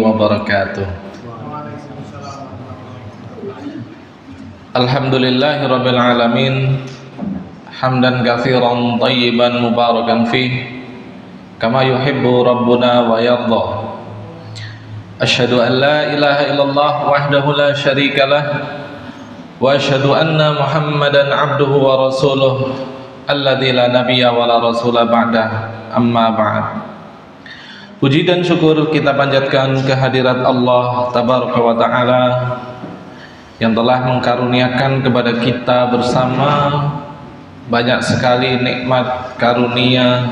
wabarakatuh. Alhamdulillahirabbil alamin, hamdan katsiran thayyiban mubarakan fih, kama yuhibbu rabbuna wa yardha. Asyhadu an la ilaha illallah wahdahu la syarikalah, wa asyhadu anna Muhammadan abduhu wa rasuluh alladzi la nabiyya wa la rasula ba'dah. Amma ba'd. Puji dan syukur kita panjatkan kehadirat Allah Tabaraka wa Ta'ala yang telah mengkaruniakan kepada kita bersama banyak sekali nikmat karunia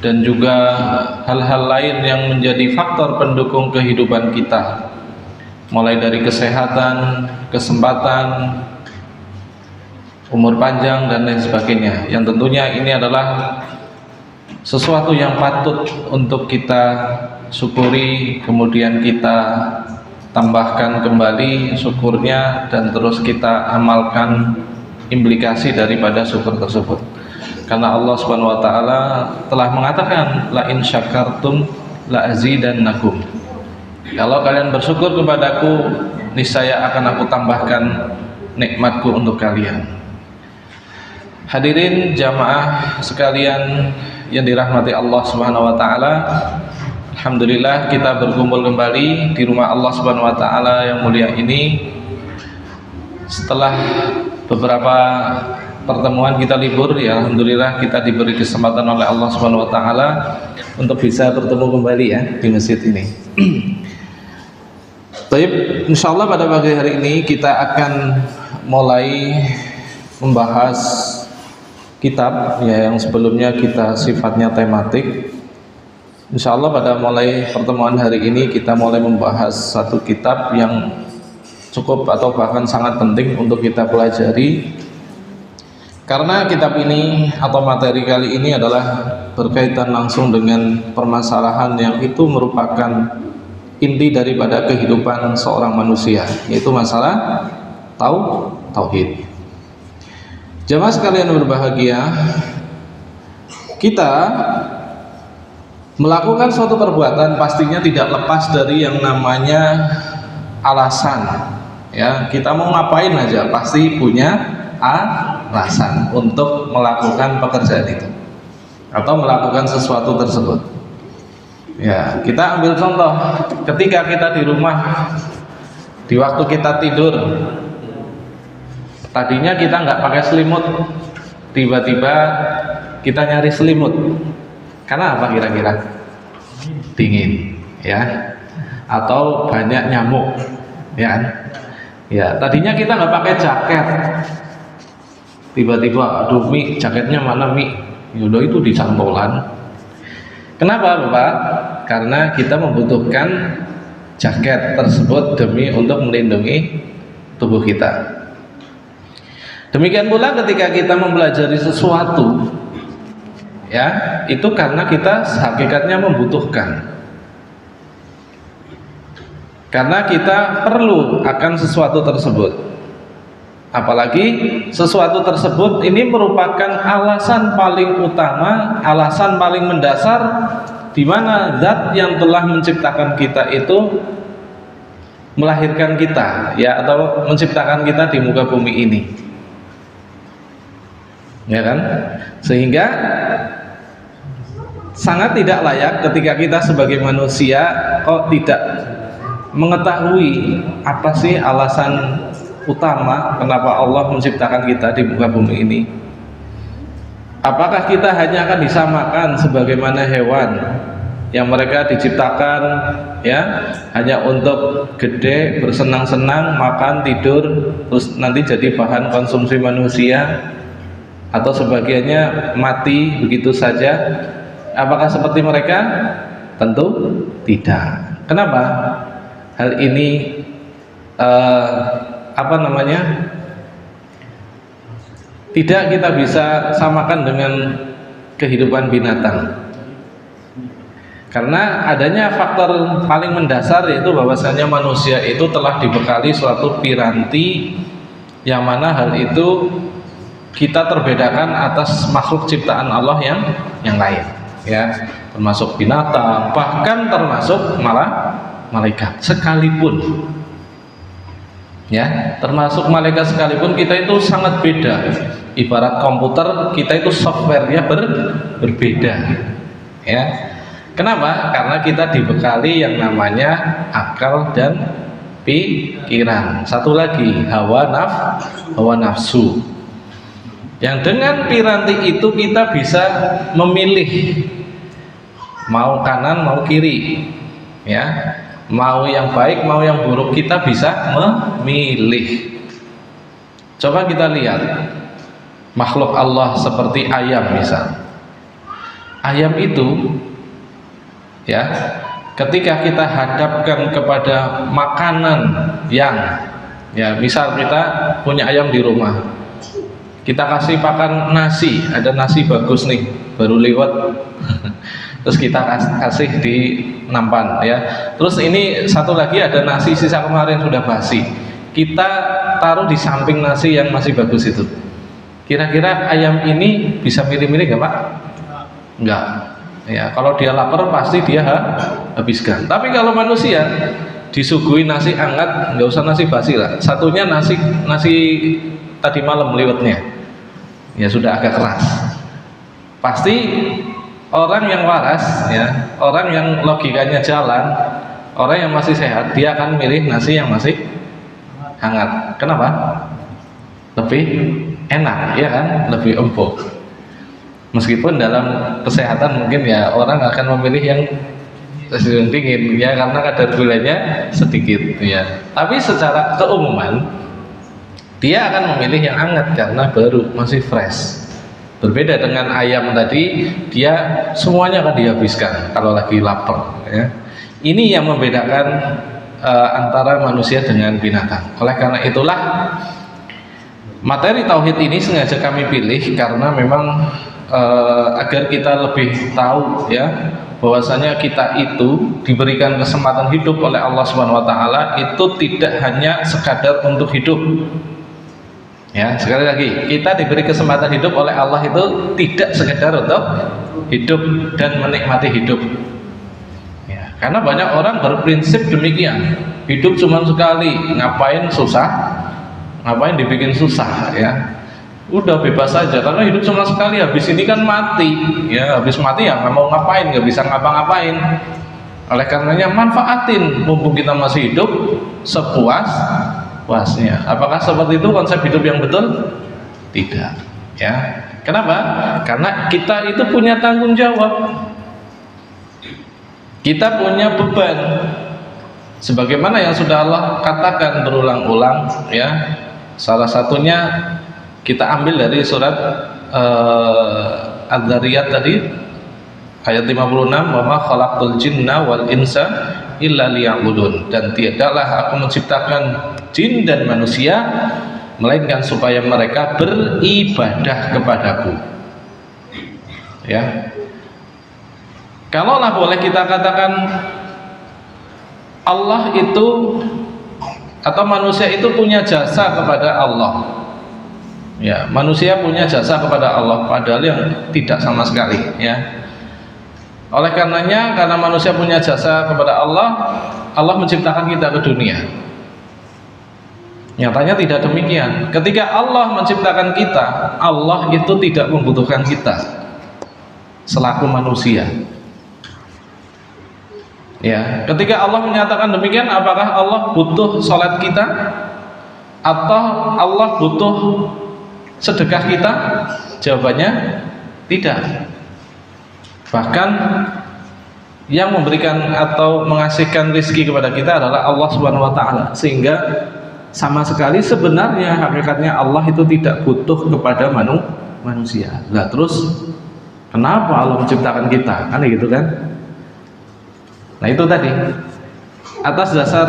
dan juga hal-hal lain yang menjadi faktor pendukung kehidupan kita, mulai dari kesehatan, kesempatan, umur panjang dan lain sebagainya, yang tentunya ini adalah sesuatu yang patut untuk kita syukuri, kemudian kita tambahkan kembali syukurnya dan terus kita amalkan implikasi daripada syukur tersebut. Karena Allah Subhanahu wa taala telah mengatakan la in syakartum la azidannakum. Kalau kalian bersyukur kepadaku, niscaya akan aku tambahkan nikmatku untuk kalian. Hadirin jamaah sekalian yang dirahmati Allah Subhanahu wa taala, alhamdulillah kita berkumpul kembali di rumah Allah Subhanahu wa taala yang mulia ini setelah beberapa pertemuan kita libur. Ya alhamdulillah kita diberi kesempatan oleh Allah Subhanahu wa taala untuk bisa bertemu kembali ya di masjid ini. Baik, insyaallah pada pagi hari ini kita akan mulai membahas kitab ya, yang sebelumnya kita sifatnya tematik. Insyaallah pada mulai pertemuan hari ini kita mulai membahas satu kitab yang cukup atau bahkan sangat penting untuk kita pelajari, karena kitab ini atau materi kali ini adalah berkaitan langsung dengan permasalahan yang itu merupakan inti daripada kehidupan seorang manusia, yaitu masalah tauhid. Jamaah sekalian berbahagia, kita melakukan suatu perbuatan pastinya tidak lepas dari yang namanya alasan. Ya, kita mau ngapain aja pasti punya alasan untuk melakukan pekerjaan itu atau melakukan sesuatu tersebut. Ya, kita ambil contoh ketika kita di rumah, di waktu kita tidur, tadinya kita nggak pakai selimut, tiba-tiba kita nyari selimut. Karena apa kira-kira? Dingin, ya, atau banyak nyamuk, ya kan? Ya, tadinya kita nggak pakai jaket, tiba-tiba, aduh Mi, jaketnya mana Mi? Yaudah itu di cantolan. Kenapa Bapak? Karena kita membutuhkan jaket tersebut demi untuk melindungi tubuh kita. Demikian pula ketika kita mempelajari sesuatu, ya, itu karena kita hakikatnya membutuhkan. Karena kita perlu akan sesuatu tersebut. Apalagi sesuatu tersebut ini merupakan alasan paling utama, alasan paling mendasar, di mana zat yang telah menciptakan kita itu melahirkan kita, ya, atau menciptakan kita di muka bumi ini. Ya kan? Sehingga sangat tidak layak ketika kita sebagai manusia kok tidak mengetahui apa sih alasan utama kenapa Allah menciptakan kita di muka bumi ini. Apakah kita hanya akan disamakan sebagaimana hewan yang mereka diciptakan ya hanya untuk gede, bersenang-senang, makan, tidur, terus nanti jadi bahan konsumsi manusia, atau sebagiannya mati begitu saja? Apakah seperti mereka? Tentu tidak. Kenapa? Hal ini tidak kita bisa samakan dengan kehidupan binatang, karena adanya faktor paling mendasar, yaitu bahwasanya manusia itu telah dibekali suatu piranti yang mana hal itu kita terbedakan atas makhluk ciptaan Allah yang lain, ya, termasuk binatang, bahkan termasuk malah malaikat sekalipun. Ya, termasuk malaikat sekalipun kita itu sangat beda. Ibarat komputer, kita itu softwarenya berbeda. Ya. Kenapa? Karena kita dibekali yang namanya akal dan pikiran. Satu lagi, hawa nafsu. Yang dengan piranti itu kita bisa memilih mau kanan mau kiri, ya. Mau yang baik, mau yang buruk, kita bisa memilih. Coba kita lihat makhluk Allah seperti ayam misal. Ayam itu, ya, ketika kita hadapkan kepada makanan yang, ya, misal kita punya ayam di rumah, kita kasih pakan nasi, ada nasi bagus nih, baru lewat. Terus kita kasih di nampan, ya. Terus ini satu lagi ada nasi sisa kemarin sudah basi, kita taruh di samping nasi yang masih bagus itu. Kira-kira ayam ini bisa milih-milih nggak Pak? Nggak. Ya, kalau dia lapar pasti dia habiskan. Tapi kalau manusia disuguhi nasi hangat, nggak usah nasi basi lah. Satunya nasi tadi malam lewatnya, ya sudah agak keras. Pasti orang yang waras, ya, orang yang logikanya jalan, orang yang masih sehat, dia akan milih nasi yang masih hangat. Kenapa? Lebih enak, ya kan? Lebih empuk. Meskipun dalam kesehatan mungkin ya orang akan memilih yang dingin, ya, karena kadar gulanya sedikit, ya. Tapi secara keumuman dia akan memilih yang hangat karena baru, masih fresh. Berbeda dengan ayam tadi, dia semuanya akan dihabiskan kalau lagi lapar, ya. Ini yang membedakan antara manusia dengan binatang. Oleh karena itulah materi tauhid ini sengaja kami pilih karena memang agar kita lebih tahu, ya, bahwasanya kita itu diberikan kesempatan hidup oleh Allah Subhanahu wa taala itu tidak hanya sekadar untuk hidup. Ya, sekali lagi, kita diberi kesempatan hidup oleh Allah itu tidak sekedar untuk hidup dan menikmati hidup. Ya, karena banyak orang berprinsip demikian, hidup cuma sekali, ngapain susah, ngapain dibikin susah, ya. Udah bebas saja, karena hidup cuma sekali, habis ini kan mati, ya, habis mati ya nggak mau ngapain, nggak bisa ngapa-ngapain. Oleh karenanya manfaatin mumpung kita masih hidup sepuasnya. Apakah seperti itu konsep hidup yang betul? Tidak, ya. Kenapa? Karena kita itu punya tanggung jawab, kita punya beban. Sebagaimana yang sudah Allah katakan berulang-ulang, ya. Salah satunya kita ambil dari surat Ad-Dzariyat tadi ayat 56, wa ma khalaqtul jinna wal insa illa liya'budun, dan tiadalah aku menciptakan jin dan manusia melainkan supaya mereka beribadah kepadaku. Ya. Kalaulah boleh kita katakan Allah itu atau manusia itu punya jasa kepada Allah. Ya, manusia punya jasa kepada Allah, padahal yang tidak sama sekali, ya. Oleh karenanya, karena manusia punya jasa kepada Allah, Allah menciptakan kita ke dunia. Nyatanya tidak demikian. Ketika Allah menciptakan kita, Allah itu tidak membutuhkan kita selaku manusia. Ya, ketika Allah menyatakan demikian, apakah Allah butuh sholat kita atau Allah butuh sedekah kita? Jawabannya tidak. Bahkan yang memberikan atau mengasihkan rezeki kepada kita adalah Allah Subhanahu wa taala, sehingga sama sekali sebenarnya hakikatnya Allah itu tidak butuh kepada manusia. Nah, terus kenapa Allah menciptakan kita? Kan gitu kan? Nah, itu tadi. Atas dasar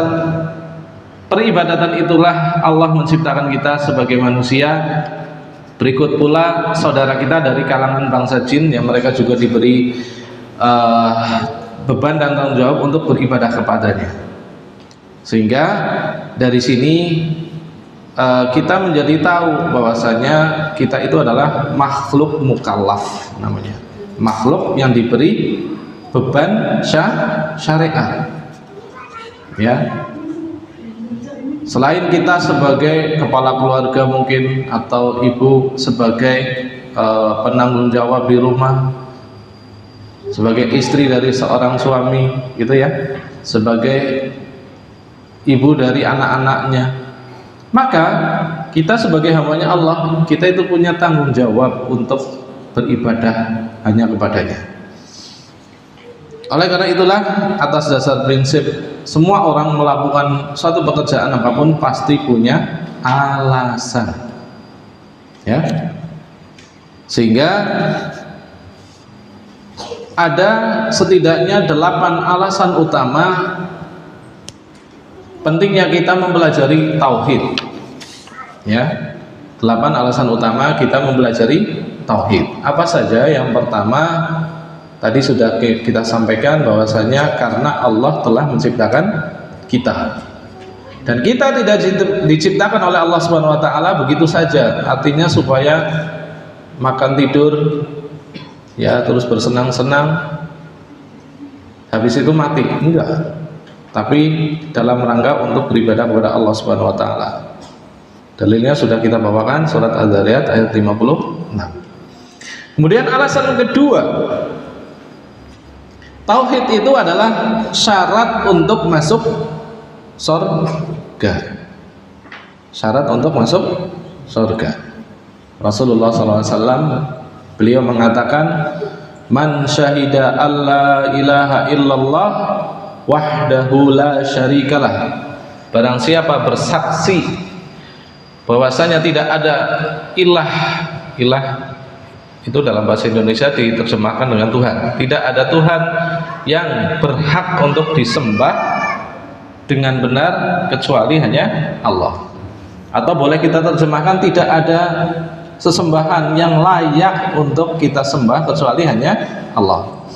peribadatan itulah Allah menciptakan kita sebagai manusia. Berikut pula saudara kita dari kalangan bangsa jin yang mereka juga diberi beban dan tanggung jawab untuk beribadah kepadanya. Sehingga dari sini kita menjadi tahu bahwasanya kita itu adalah makhluk mukallaf namanya. Makhluk yang diberi beban syariat. Ya, selain kita sebagai kepala keluarga mungkin, atau ibu sebagai penanggung jawab di rumah, sebagai istri dari seorang suami gitu ya, sebagai ibu dari anak-anaknya, maka kita sebagai hambanya Allah, kita itu punya tanggung jawab untuk beribadah hanya kepadanya. Oleh karena itulah, atas dasar prinsip semua orang melakukan suatu pekerjaan apapun pasti punya alasan, ya. Sehingga ada setidaknya 8 alasan utama pentingnya kita mempelajari tauhid, ya. 8 alasan utama kita mempelajari tauhid. Apa saja? Yang pertama, tadi sudah kita sampaikan bahwasanya karena Allah telah menciptakan kita, dan kita tidak diciptakan oleh Allah Subhanahu wa taala begitu saja, artinya supaya makan tidur ya terus bersenang-senang habis itu mati, enggak, tapi dalam rangka untuk beribadah kepada Allah Subhanahu wa taala. Dalilnya sudah kita bawakan, surat Az-Zariyat ayat 56. Kemudian alasan kedua, tauhid itu adalah syarat untuk masuk surga. Syarat untuk masuk surga. Rasulullah SAW beliau mengatakan, man syahida alla ilaha illallah wahdahu la syarikalah. Barang siapa bersaksi bahwasanya tidak ada ilah itu dalam bahasa Indonesia diterjemahkan dengan Tuhan. Tidak ada Tuhan yang berhak untuk disembah dengan benar kecuali hanya Allah. Atau boleh kita terjemahkan, tidak ada sesembahan yang layak untuk kita sembah kecuali hanya Allah.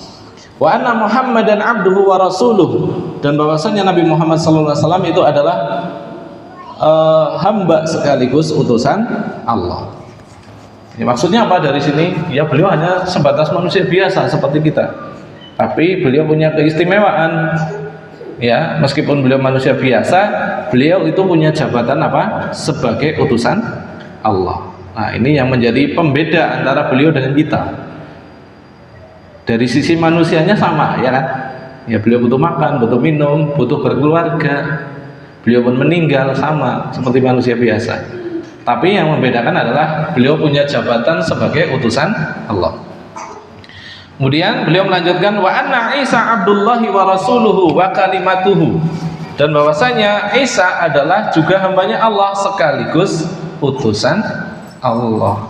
Wa anna Muhammadan abduhu wa rasuluh, dan bahwasanya Nabi Muhammad SAW itu adalah hamba sekaligus utusan Allah. Ini maksudnya apa dari sini? Ya, beliau hanya sebatas manusia biasa seperti kita, tapi beliau punya keistimewaan. Ya, meskipun beliau manusia biasa, beliau itu punya jabatan apa? Sebagai utusan Allah. Nah, ini yang menjadi pembeda antara beliau dengan kita. Dari sisi manusianya sama, ya kan? Ya, beliau butuh makan, butuh minum, butuh berkeluarga. Beliau pun meninggal sama seperti manusia biasa. Tapi yang membedakan adalah beliau punya jabatan sebagai utusan Allah. Kemudian beliau melanjutkan, wa anna Isa abdullahi wa rasuluhu wa kalimatuhu, dan bahwasanya Isa adalah juga hambanya Allah sekaligus utusan Allah,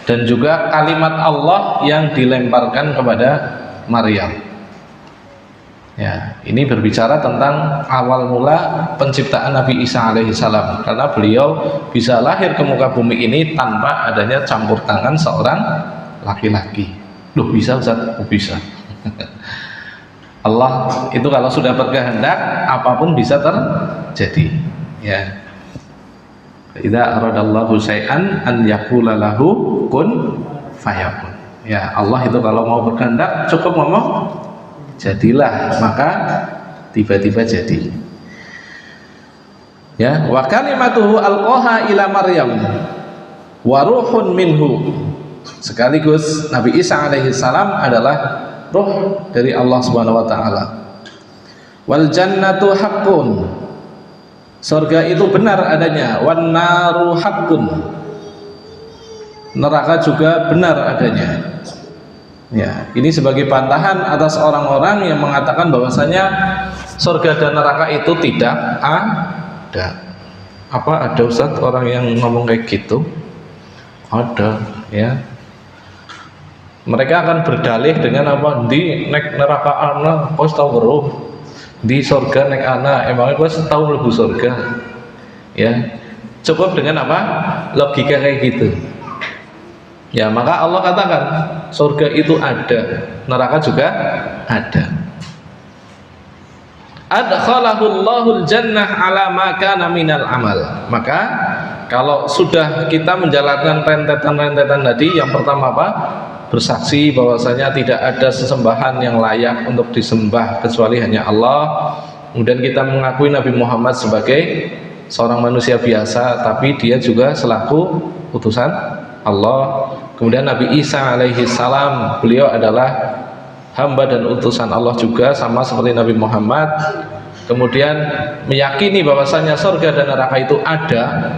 dan juga kalimat Allah yang dilemparkan kepada Maryam. Ya, ini berbicara tentang awal mula penciptaan Nabi Isa alaihissalam, karena beliau bisa lahir ke muka bumi ini tanpa adanya campur tangan seorang laki-laki. Loh, bisa Ustaz? Oh, bisa. Allah itu kalau sudah berkehendak, apapun bisa terjadi. Ya. Idza aradallahu syai'an an yaqula lahu kun fayakun. Ya, Allah itu kalau mau berkehendak cukup ngomong jadilah, maka tiba-tiba jadi. Ya, wa kalimatuhu alqaha ila Maryam wa ruhun minhu, sekaligus Nabi Isa alaihissalam adalah ruh dari Allah Subhanahu wa taala. Wal jannatu haqqun, surga itu benar adanya. Wan naru haqqun, neraka juga benar adanya. Ya, ini sebagai bantahan atas orang-orang yang mengatakan bahwasanya surga dan neraka itu tidak ada. Apa ada Ustaz orang yang ngomong kayak gitu? Ada, ya. Mereka akan berdalih dengan apa? Di nek neraka ana, kau tahu weruh. Di surga nek ana, emangnya kau tahu mlebu surga? Ya. Cukup dengan apa? Logika kayak gitu. Ya, maka Allah katakan surga itu ada, neraka juga ada. Adkhalahullahu jannah ala ma kana minal amal. Maka kalau sudah kita menjalankan rentetan-rentetan tadi, yang pertama apa? Bersaksi bahwasanya tidak ada sesembahan yang layak untuk disembah kecuali hanya Allah. kemudian kita mengakui Nabi Muhammad sebagai seorang manusia biasa, tapi dia juga selaku utusan Allah. Kemudian Nabi Isa alaihi salam, beliau adalah hamba dan utusan Allah juga, sama seperti Nabi Muhammad. Kemudian meyakini bahwasanya surga dan neraka itu ada,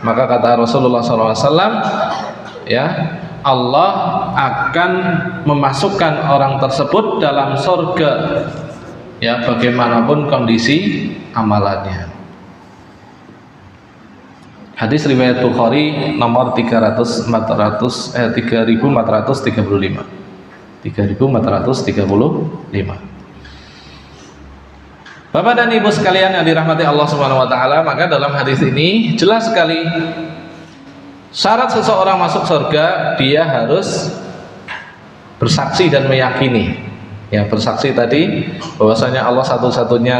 maka kata Rasulullah SAW, ya, Allah akan memasukkan orang tersebut dalam surga, ya, bagaimanapun kondisi amalannya. Hadis riwayat Bukhari nomor 3435. 3435. Bapak dan Ibu sekalian yang dirahmati Allah Subhanahu wa taala, maka dalam hadis ini jelas sekali syarat seseorang masuk surga, dia harus bersaksi dan meyakini. Ya, bersaksi tadi bahwasanya Allah satu-satunya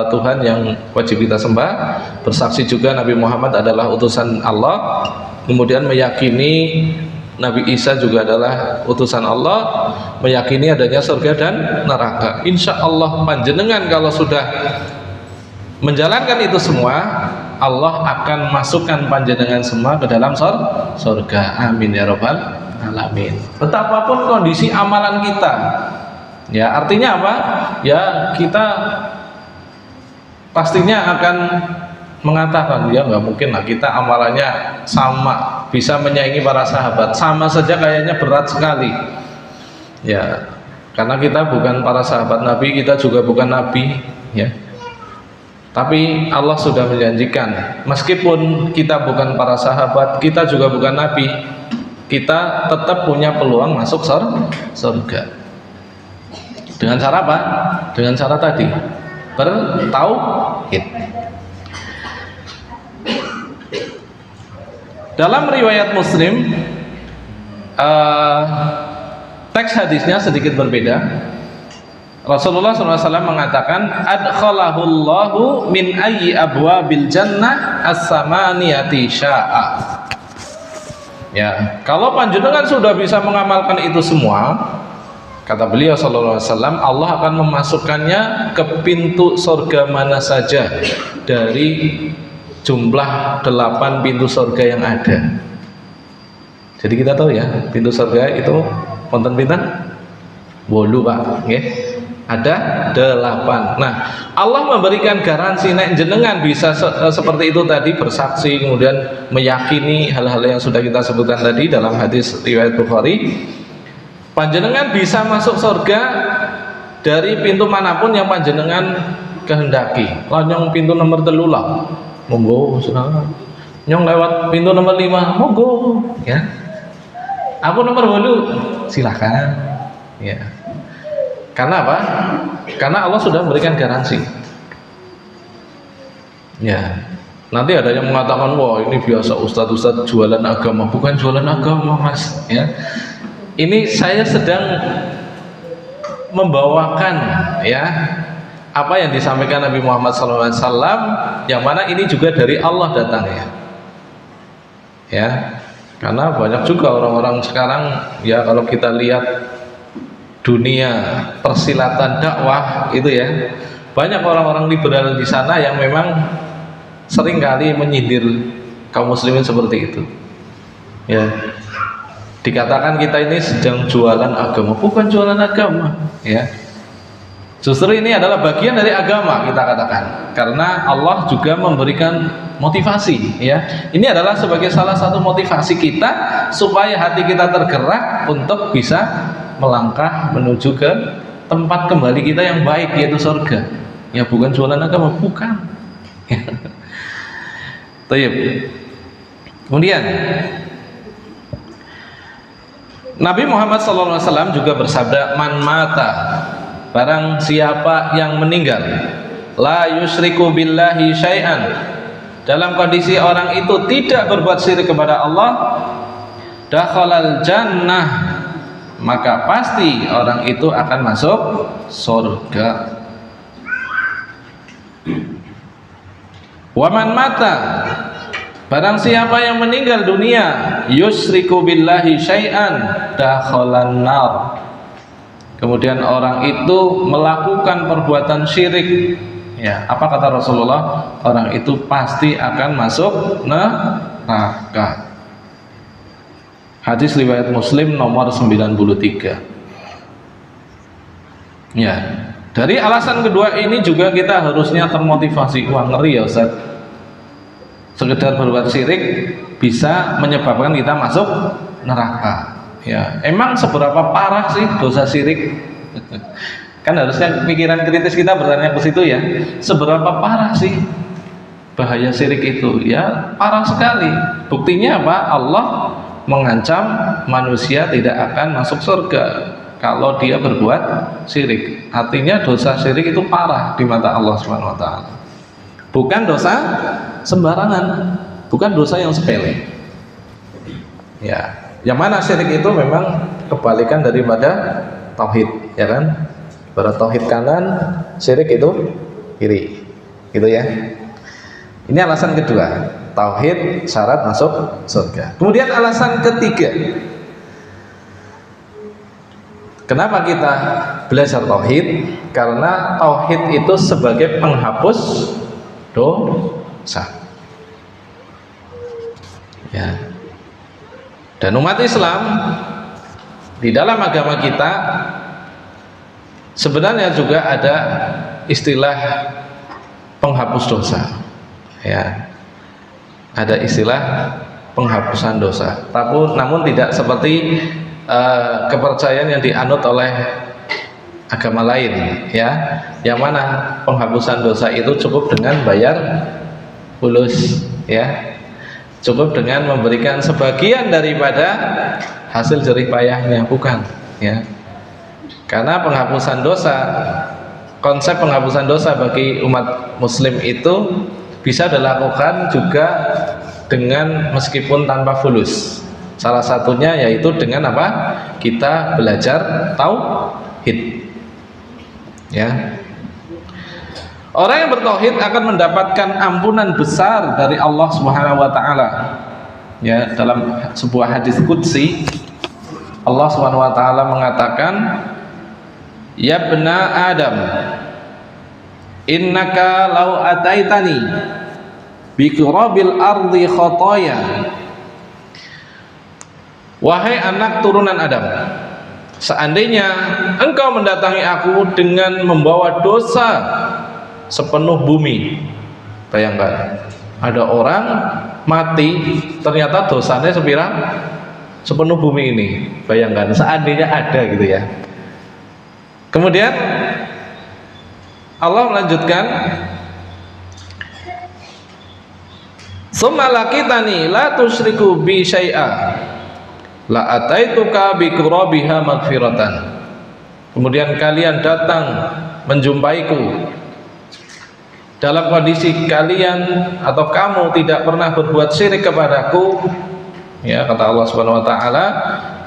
Tuhan yang wajib kita sembah, bersaksi juga Nabi Muhammad adalah utusan Allah, kemudian meyakini Nabi Isa juga adalah utusan Allah, meyakini adanya surga dan neraka. Insya Allah panjenengan kalau sudah menjalankan itu semua, Allah akan masukkan panjenengan semua ke dalam surga. Amin ya rabbal alamin. Betapapun kondisi amalan kita, ya, artinya apa? Ya, kita pastinya akan mengatakan, ya nggak mungkin lah kita amalannya sama, bisa menyaingi para sahabat, sama saja kayaknya berat sekali, ya, karena kita bukan para sahabat Nabi, kita juga bukan Nabi, ya. Tapi Allah sudah menjanjikan, meskipun kita bukan para sahabat, kita juga bukan Nabi, kita tetap punya peluang masuk surga. Dengan cara apa? Dengan cara tadi, bertauhid. Dalam riwayat Muslim, teks hadisnya sedikit berbeda. Rasulullah SAW mengatakan, adkhalahullahu min ayyi abwabil jannah as-samaniyati sya'a. Ya, kalau panjenengan sudah bisa mengamalkan itu semua, kata beliau sallallahu alaihi wasallam, Allah akan memasukkannya ke pintu surga mana saja dari jumlah 8 pintu surga yang ada. Jadi kita tahu ya, pintu surga itu wonten pinten? 8, Pak, nggih. Ada 8. Nah, Allah memberikan garansi nek jenengan bisa seperti itu tadi, bersaksi kemudian meyakini hal-hal yang sudah kita sebutkan tadi dalam hadis riwayat Bukhari. Panjenengan bisa masuk surga dari pintu manapun yang panjenengan kehendaki. Nyong pintu nomor 3 lah, monggo. Nyong lewat pintu nomor 5, monggo, ya. Aku nomor 8, silakan, ya. Karena apa? Karena Allah sudah memberikan garansi. Ya. Nanti ada yang mengatakan, wah ini biasa ustadz jualan agama. Bukan jualan agama, Mas, ya. Ini saya sedang membawakan, ya, apa yang disampaikan Nabi Muhammad SAW, yang mana ini juga dari Allah datangnya, ya. Karena banyak juga orang-orang sekarang, ya, kalau kita lihat dunia persilatan dakwah itu, ya, banyak orang-orang liberal di sana yang memang seringkali menyindir kaum muslimin seperti itu, ya. Dikatakan kita ini sedang jualan agama. Bukan jualan agama, ya. Justru ini adalah bagian dari agama, kita katakan, karena Allah juga memberikan motivasi, ya. Ini adalah sebagai salah satu motivasi kita supaya hati kita tergerak untuk bisa melangkah menuju ke tempat kembali kita yang baik, yaitu surga. Ya, bukan jualan agama, bukan. Tayyib. Kemudian Nabi Muhammad SAW juga bersabda, man mata, barang siapa yang meninggal, la yusyriku billahi syai'an, dalam kondisi orang itu tidak berbuat syirik kepada Allah, dakhalal jannah, maka pasti orang itu akan masuk surga. Waman mata, barang siapa yang meninggal dunia, yusyriku billahi syai'an, dakhalan nar, kemudian orang itu melakukan perbuatan syirik, ya, apa kata Rasulullah? Orang itu pasti akan masuk neraka. Hadis riwayat Muslim nomor 93. Ya, dari alasan kedua ini juga kita harusnya termotivasi. Wah, ngeri ya Ustaz, sekedar berbuat syirik bisa menyebabkan kita masuk neraka. Ya, emang seberapa parah sih dosa syirik? Kan harusnya pikiran kritis kita bertanya ke situ ya. Seberapa parah sih bahaya syirik itu? Ya, parah sekali. Buktinya apa? Allah mengancam manusia tidak akan masuk surga kalau dia berbuat syirik. Artinya dosa syirik itu parah di mata Allah Subhanahu wa taala. Bukan dosa sembarangan, bukan dosa yang sepele. Ya, yang mana syirik itu memang kebalikan daripada tauhid, ya kan? Barat tauhid kanan, syirik itu kiri, gitu ya. Ini alasan kedua, tauhid syarat masuk surga. Kemudian alasan ketiga, kenapa kita belajar tauhid? Karena tauhid itu sebagai penghapus dosa. Ya. Dan umat Islam di dalam agama kita sebenarnya juga ada istilah penghapus dosa. Ya. Ada istilah penghapusan dosa. Namun tidak seperti kepercayaan yang dianut oleh agama lain, ya. Yang mana penghapusan dosa itu cukup dengan bayar fulus, ya. Cukup dengan memberikan sebagian daripada hasil jerih payahnya, bukan, ya. Karena penghapusan dosa, konsep penghapusan dosa bagi umat muslim itu bisa dilakukan juga dengan meskipun tanpa fulus. Salah satunya yaitu dengan apa? Kita belajar tauhid. Ya. Orang yang bertauhid akan mendapatkan ampunan besar dari Allah Subhanahu wa taala. Ya, dalam sebuah hadis qudsi Allah Subhanahu wa taala mengatakan, "Ya bna Adam, innaka law ataitani bi qurabil ardi khotoya." Wahai anak turunan Adam, seandainya engkau mendatangi aku dengan membawa dosa sepenuh bumi. Bayangkan, ada orang mati ternyata dosanya sepenuh bumi ini. Bayangkan, seandainya ada gitu ya. Kemudian Allah melanjutkan, "Tsumma laqitani la tusyriku bi syai'a la ataituka bi qurabiha maghfiratan." Kemudian kalian datang menjumpaiku dalam kondisi kalian atau kamu tidak pernah berbuat syirik kepadaku, ya, kata Allah Subhanahu wa taala,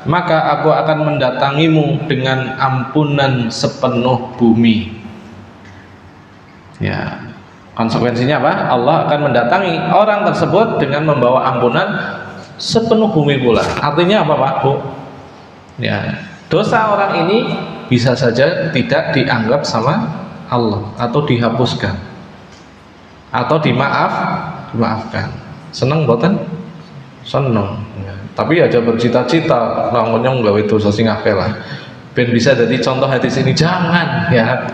maka aku akan mendatangimu dengan ampunan sepenuh bumi. Ya, konsekuensinya apa? Allah akan mendatangi orang tersebut dengan membawa ampunan sepenuh bumi pula. Artinya apa, Pak, Bu? Ya, dosa orang ini bisa saja tidak dianggap sama Allah atau dihapuskan atau dimaafkan. Seneng boten? Seneng. Ya. Tapi aja bercita-cita namanya nggawe dosa sing akeh lah. Ben bisa jadi contoh hadis ini, jangan, ya.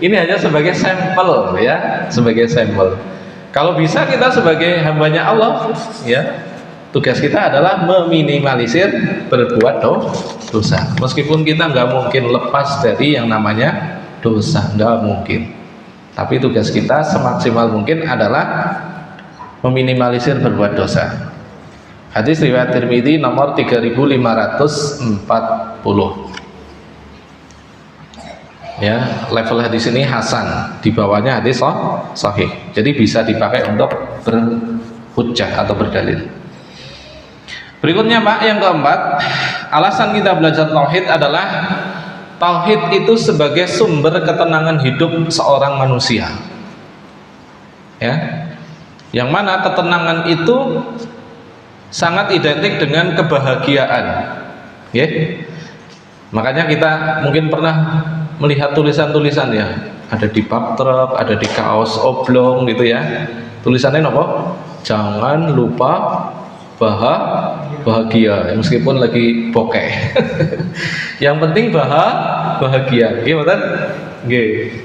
Ini hanya sebagai sampel, ya, sebagai sampel. Kalau bisa kita sebagai hambanya Allah, ya, tugas kita adalah meminimalisir berbuat dosa. Meskipun kita nggak mungkin lepas dari yang namanya dosa, nggak mungkin. Tapi tugas kita semaksimal mungkin adalah meminimalisir berbuat dosa. Hadis riwayat Tirmidzi nomor 3540. Ya, level hadis ini hasan, di bawahnya hadis sahih. Jadi bisa dipakai untuk berhujjah atau berdalil. Berikutnya, Pak, yang keempat, alasan kita belajar tauhid adalah tauhid itu sebagai sumber ketenangan hidup seorang manusia. Ya. Yang mana ketenangan itu sangat identik dengan kebahagiaan. Ya. Makanya kita mungkin pernah melihat tulisan-tulisan ya, ada di bab truk, ada di kaos oblong gitu ya. Tulisannya apa? Jangan lupa bahagia, meskipun lagi bokeh. Yang penting bahagia. Iya betul? Nggih.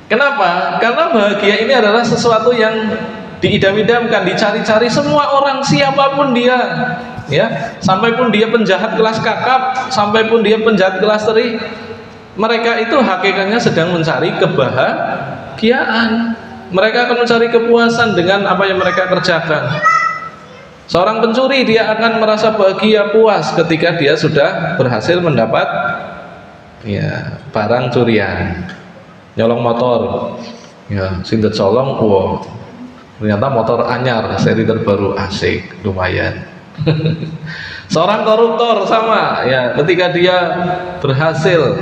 Kenapa? Karena bahagia ini adalah sesuatu yang diidam-idamkan, dicari-cari semua orang, siapapun dia. Ya, sampai pun dia penjahat kelas kakap, sampai pun dia penjahat kelas teri, mereka itu hakikatnya sedang mencari kebahagiaan. Mereka akan mencari kepuasan dengan apa yang mereka kerjakan. Seorang pencuri dia akan merasa bahagia, puas ketika dia sudah berhasil mendapat ya barang curian. Nyolong motor, ya sindet colong, wow, ternyata motor anyar, seri terbaru, asik, lumayan. Seorang koruptor sama, ya ketika dia berhasil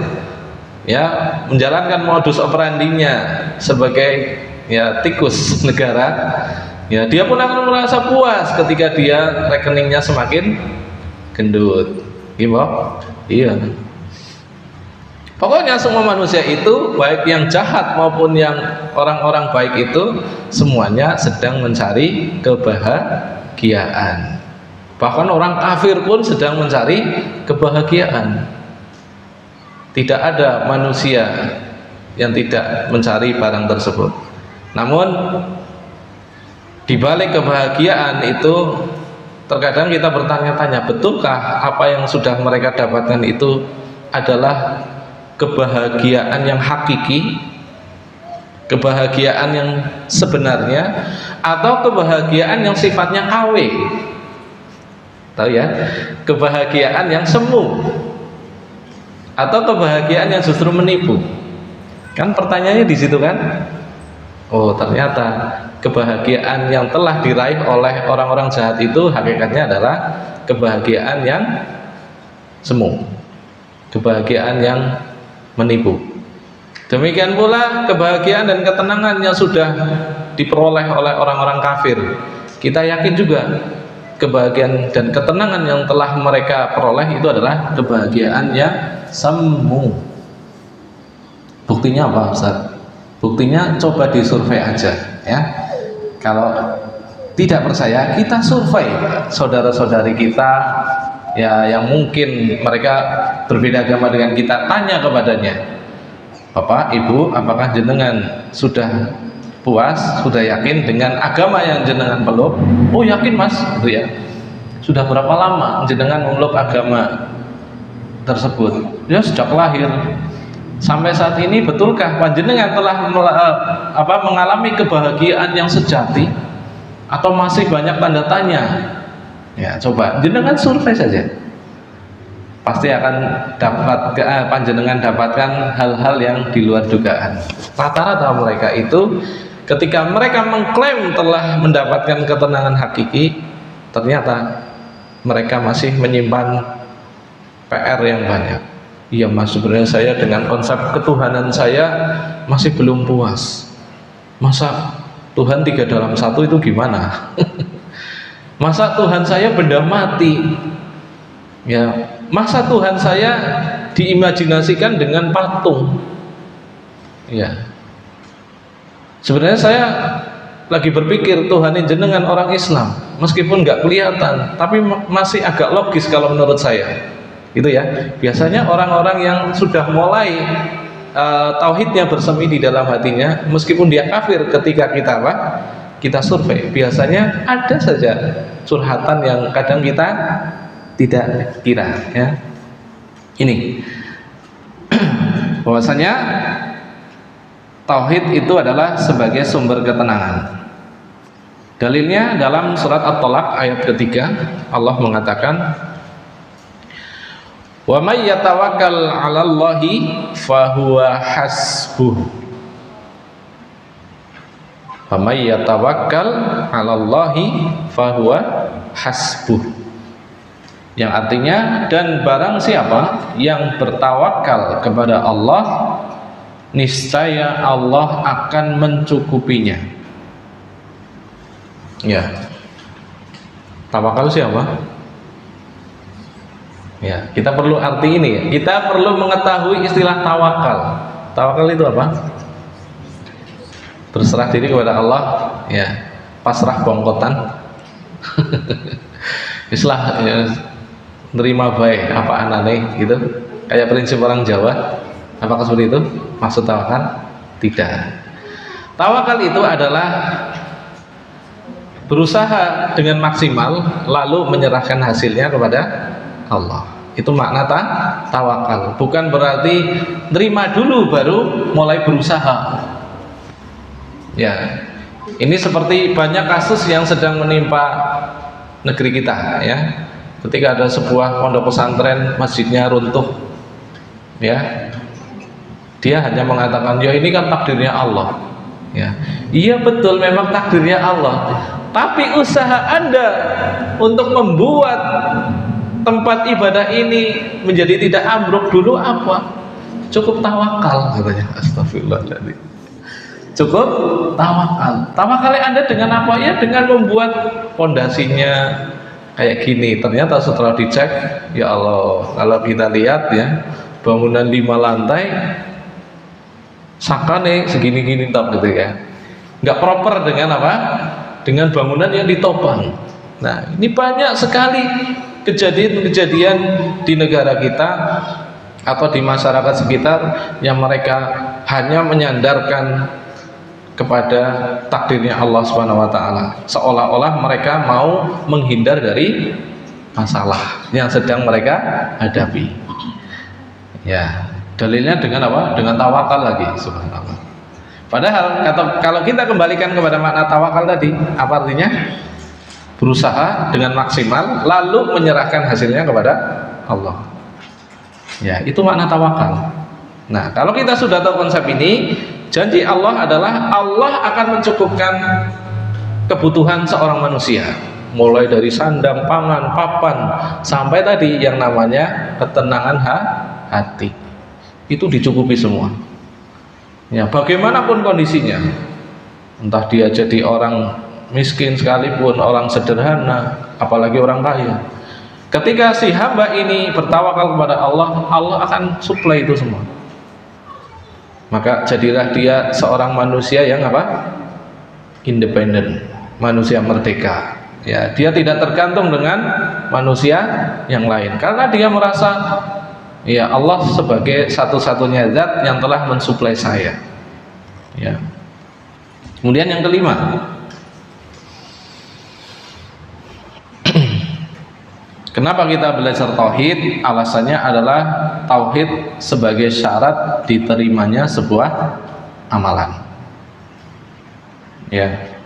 ya menjalankan modus operandinya sebagai ya tikus negara, ya dia pun akan merasa puas ketika dia rekeningnya semakin gendut. Gimana? Iya. Pokoknya semua manusia itu, baik yang jahat maupun yang orang-orang baik itu, semuanya sedang mencari kebahagiaan. Bahkan orang kafir pun sedang mencari kebahagiaan. Tidak ada manusia yang tidak mencari barang tersebut. Namun di balik kebahagiaan itu terkadang kita bertanya-tanya, betulkah apa yang sudah mereka dapatkan itu adalah kebahagiaan yang hakiki, kebahagiaan yang sebenarnya, atau kebahagiaan yang sifatnya KW? Tahu ya, kebahagiaan yang semu atau kebahagiaan yang justru menipu. Kan pertanyaannya di situ kan? Oh, ternyata kebahagiaan yang telah diraih oleh orang-orang jahat itu hakikatnya adalah kebahagiaan yang semu, kebahagiaan yang menipu. Demikian pula kebahagiaan dan ketenangan yang sudah diperoleh oleh orang-orang kafir. Kita yakin juga kebahagiaan dan ketenangan yang telah mereka peroleh itu adalah kebahagiaan yang semu. Buktinya apa, Ustaz? Buktinya coba disurvei aja ya. Kalau tidak percaya, kita survei saudara-saudari kita ya yang mungkin mereka berbeda agama dengan kita, tanya kepadanya, Bapak, Ibu, apakah jenengan sudah puas, sudah yakin dengan agama yang jenengan peluk? Oh yakin Mas, gitu ya. Sudah berapa lama jenengan memeluk agama tersebut? Ya sejak lahir. Sampai saat ini betulkah panjenengan telah mengalami kebahagiaan yang sejati atau masih banyak tanda tanya? Ya coba jenengan survei saja, pasti akan panjenengan dapatkan hal-hal yang di luar dugaan. Rata-rata mereka itu ketika mereka mengklaim telah mendapatkan ketenangan hakiki, ternyata mereka masih menyimpan PR yang banyak. Iya Mas, sebenarnya saya dengan konsep ketuhanan saya masih belum puas. Masa Tuhan 3 dalam 1 itu gimana? Masa Tuhan saya benda mati? Ya, masa Tuhan saya diimajinasikan dengan patung? Ya. Sebenarnya saya lagi berpikir Tuhan ini jenengan orang Islam, meskipun nggak kelihatan, tapi masih agak logis kalau menurut saya. Gitu ya. Biasanya orang-orang yang sudah mulai tauhidnya bersemi di dalam hatinya, meskipun dia kafir, ketika kita survei, biasanya ada saja curhatan yang kadang kita tidak kira ya. Ini bahwasanya tauhid itu adalah sebagai sumber ketenangan. Dalilnya dalam surat At-Talaq ayat ketiga, Allah mengatakan, wa may yatawakkal 'alallahi fahuwa hasbuh. Wa may yatawakkal 'alallahi fahuwa hasbuh. Yang artinya, dan barang siapa yang bertawakal kepada Allah, niscaya Allah akan mencukupinya. Ya. Tawakal siapa? Ya, kita perlu arti ini ya. Kita perlu mengetahui istilah tawakal. Tawakal itu apa? Berserah diri kepada Allah, ya. Pasrah bongkotan. Istilah ya, nerima baik apa anane gitu. Kayak prinsip orang Jawa. Apakah seperti itu? Maksud tawakal? Tidak. Tawakal itu adalah berusaha dengan maksimal lalu menyerahkan hasilnya kepada Allah. Itu makna tawakal. Bukan berarti terima dulu baru mulai berusaha. Ya. Ini seperti banyak kasus yang sedang menimpa negeri kita ya. Ketika ada sebuah pondok pesantren masjidnya runtuh. Ya. Dia hanya mengatakan, "Ya ini kan takdirnya Allah." Ya. Iya betul memang takdirnya Allah. Tapi usaha Anda untuk membuat tempat ibadah ini menjadi tidak ambruk dulu apa? Cukup tawakal katanya. Astagfirullahaladzim. Cukup tawakal. Tawakalnya Anda dengan apa? Ya dengan membuat pondasinya kayak gini. Ternyata setelah dicek, ya Allah, kalau kita lihat ya, bangunan 5 lantai sakane segini-gini top gitu ya. Nggak proper dengan apa? Dengan bangunan yang ditopang. Nah, ini banyak sekali kejadian-kejadian di negara kita atau di masyarakat sekitar yang mereka hanya menyandarkan kepada takdirnya Allah Subhanahu wa taala, seolah-olah mereka mau menghindar dari masalah yang sedang mereka hadapi. Ya, dalilnya dengan apa? Dengan tawakal lagi, subhanallah. Padahal kalau kita kembalikan kepada makna tawakal tadi, apa artinya? Berusaha dengan maksimal lalu menyerahkan hasilnya kepada Allah. Ya, itu makna tawakal. Nah, kalau kita sudah tahu konsep ini, janji Allah adalah Allah akan mencukupkan kebutuhan seorang manusia, mulai dari sandang, pangan, papan, sampai tadi yang namanya ketenangan hati. Itu dicukupi semua. Ya, bagaimanapun kondisinya, entah dia jadi orang miskin sekalipun, orang sederhana, apalagi orang kaya, ketika si hamba ini bertawakal kepada Allah, Allah akan suplai itu semua. Maka jadilah dia seorang manusia yang apa? Independen, manusia merdeka. Ya, dia tidak tergantung dengan manusia yang lain, karena dia merasa ya Allah sebagai satu-satunya zat yang telah mensuplai saya. Ya. Kemudian yang kelima, kenapa kita belajar tauhid? Alasannya adalah tauhid sebagai syarat diterimanya sebuah amalan. Ya.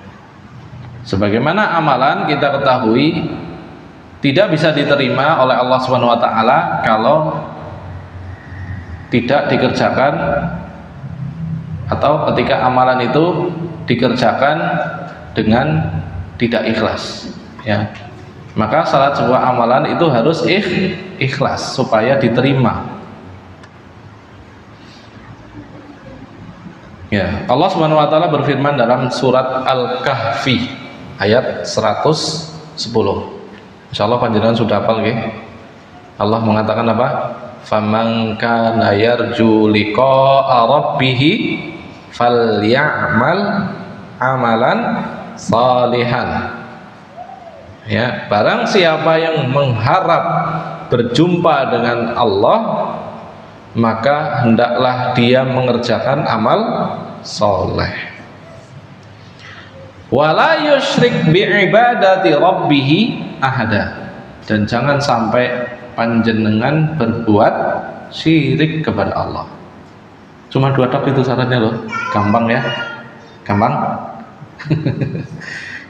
Sebagaimana amalan kita ketahui tidak bisa diterima oleh Allah Subhanahu wa taala kalau tidak dikerjakan atau ketika amalan itu dikerjakan dengan tidak ikhlas, ya. Maka syarat sebuah amalan itu harus ikhlas supaya diterima. Ya, Allah Subhanahu wa taala berfirman dalam surat Al-Kahfi ayat 110. Insyaallah panjenengan sudah hafal nggih. Allah mengatakan apa? Faman kana yarju liqa'a rabbih falyamal amalan salihan. Ya, barang siapa yang mengharap berjumpa dengan Allah, maka hendaklah dia mengerjakan amal soleh. Wala yusyrik bi'ibadati rabbih ahada. Dan jangan sampai panjenengan berbuat syirik kepada Allah. Cuma 2 tok itu syaratnya loh. Gampang ya? Gampang?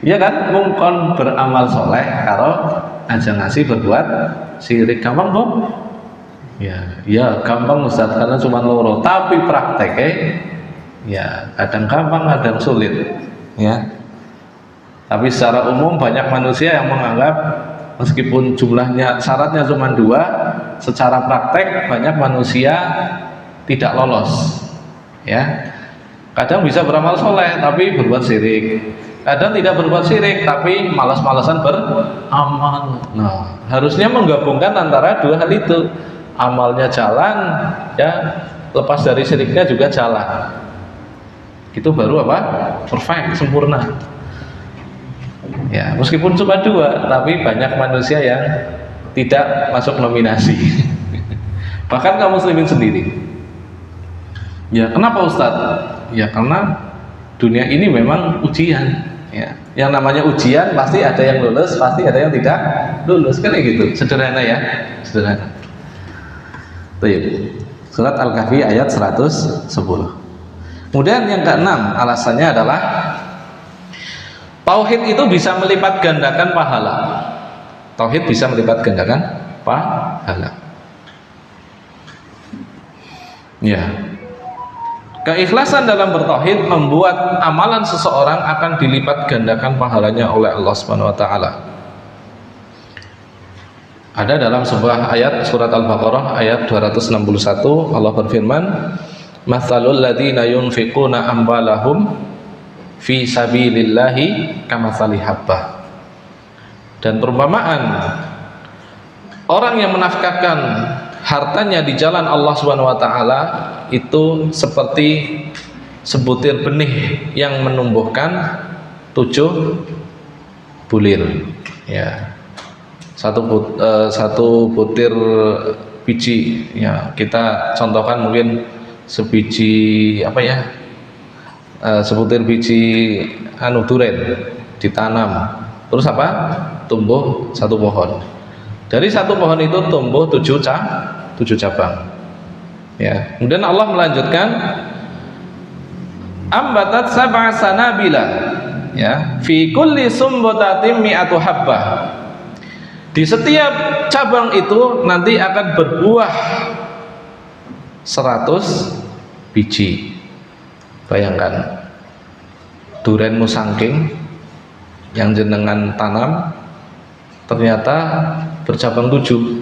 Iya kan? Mungkon beramal soleh kalau aja ngasih berbuat syirik. Gampang Bob? Ya gampang Ustaz, karena cuma loro. Tapi prakteknya ya kadang gampang, kadang sulit. Ya. Tapi secara umum banyak manusia yang menganggap meskipun jumlahnya syaratnya cuma 2, secara praktek banyak manusia tidak lolos. Ya. Kadang bisa beramal soleh tapi berbuat syirik. Kadang tidak berbuat syirik tapi malas-malasan beramal. Nah, harusnya menggabungkan antara dua hal itu. Amalnya jalan, ya, lepas dari syiriknya juga jalan. Itu baru apa? Perfect, sempurna. Ya, meskipun cuma dua, tapi banyak manusia yang tidak masuk nominasi. Bahkan kaum muslimin sendiri. Ya, kenapa Ustadz? Ya, karena dunia ini memang ujian. Ya, yang namanya ujian pasti ada yang lulus, pasti ada yang tidak lulus, kan gitu. Sederhana ya, sederhana. Baik. Surat Al-Kahfi ayat 110. Kemudian yang keenam, alasannya adalah tauhid itu bisa melipat gandakan pahala. Tauhid bisa melipat gandakan pahala. Ya. Keikhlasan dalam bertauhid membuat amalan seseorang akan dilipat gandakan pahalanya oleh Allah Subhanahu wa taala. Ada dalam sebuah ayat surat Al-Baqarah ayat 261 Allah berfirman, "Matsalul ladzina yunfiquna amwalahum fi sabilillahi kamatsali habbah." Dan perumpamaan orang yang menafkahkan hartanya di jalan Allah Subhanahu wa taala itu seperti sebutir benih yang menumbuhkan 7 bulir. Ya. Satu butir biji, ya, kita contohkan mungkin sebiji apa ya? Sebutir biji durian ditanam. Terus apa? Tumbuh satu pohon. Dari satu pohon itu tumbuh 7 cabang. Ya. Kemudian Allah melanjutkan, ambatat sab'a sanabila, ya, fi kulli sumbutatin mi'atu habbah. Di setiap cabang itu nanti akan berbuah 100 biji. Bayangkan, durian musangking yang jenengan tanam ternyata bercabang 7.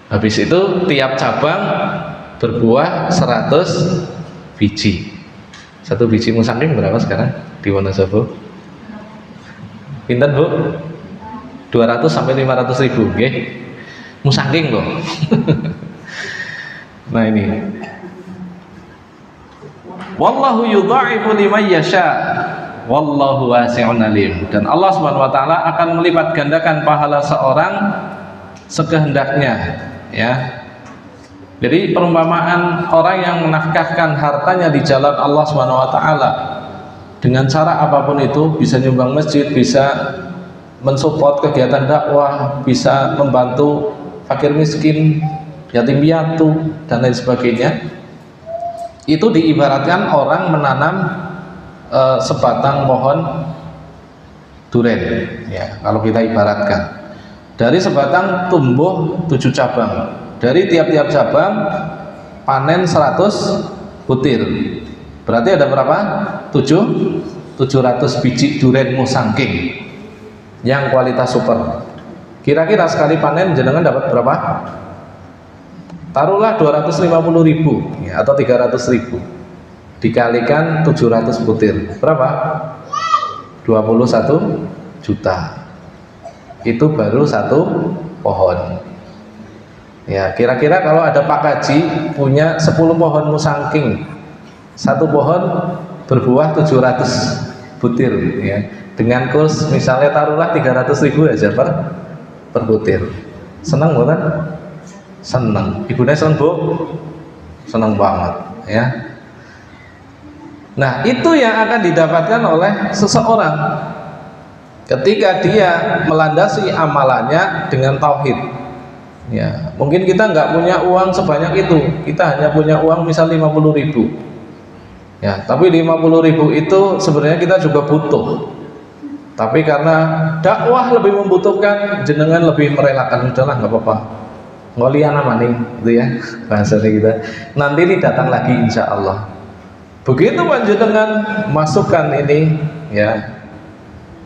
Habis itu tiap cabang berbuah 100 biji. Satu biji musangking berapa sekarang di Wonosobo? Pinten Bu? 200 sampai 500 ribu, okay? Musangking loh. Nah ini, wallahu yudha'ifu liman yasha wallahu wasi'un alim. Dan Allah Subhanahu wa taala akan melipat gandakan pahala seorang sekehendaknya, ya. Jadi perumpamaan orang yang menafkahkan hartanya di jalan Allah Subhanahu wa taala dengan cara apapun itu, bisa nyumbang masjid, bisa mensupport kegiatan dakwah, bisa membantu fakir miskin, yatim piatu, dan lain sebagainya. Itu diibaratkan orang menanam sebatang pohon durian, ya, kalau kita ibaratkan. Dari sebatang tumbuh 7 cabang. Dari tiap-tiap cabang panen 100 butir. Berarti ada berapa? 700 biji durian musangking yang kualitas super. Kira-kira sekali panen jenengan dapat berapa? Taruhlah 250 ribu, ya, atau 300 ribu dikalikan 700 butir, berapa? 21 juta. Itu baru satu pohon. Ya, kira-kira kalau ada Pak Kaji punya 10 pohon musangking, satu pohon berbuah 700 butir, ya, dengan kurs misalnya taruhlah 300 ribu aja per butir. Senang bukan? Senang. Ibunya senang Bu? Senang banget, ya. Nah, itu yang akan didapatkan oleh seseorang ketika dia melandasi amalannya dengan tauhid. Ya, mungkin kita nggak punya uang sebanyak itu, kita hanya punya uang misal 50 ribu. Ya, tapi 50 ribu itu sebenarnya kita juga butuh. Tapi karena dakwah lebih membutuhkan, jenengan lebih merelakan, udahlah nggak apa-apa. Ngolian apa nih, gitu ya bahasanya kita. Nanti ini datang lagi insya Allah. Begitu panjenengan masukkan ini, ya,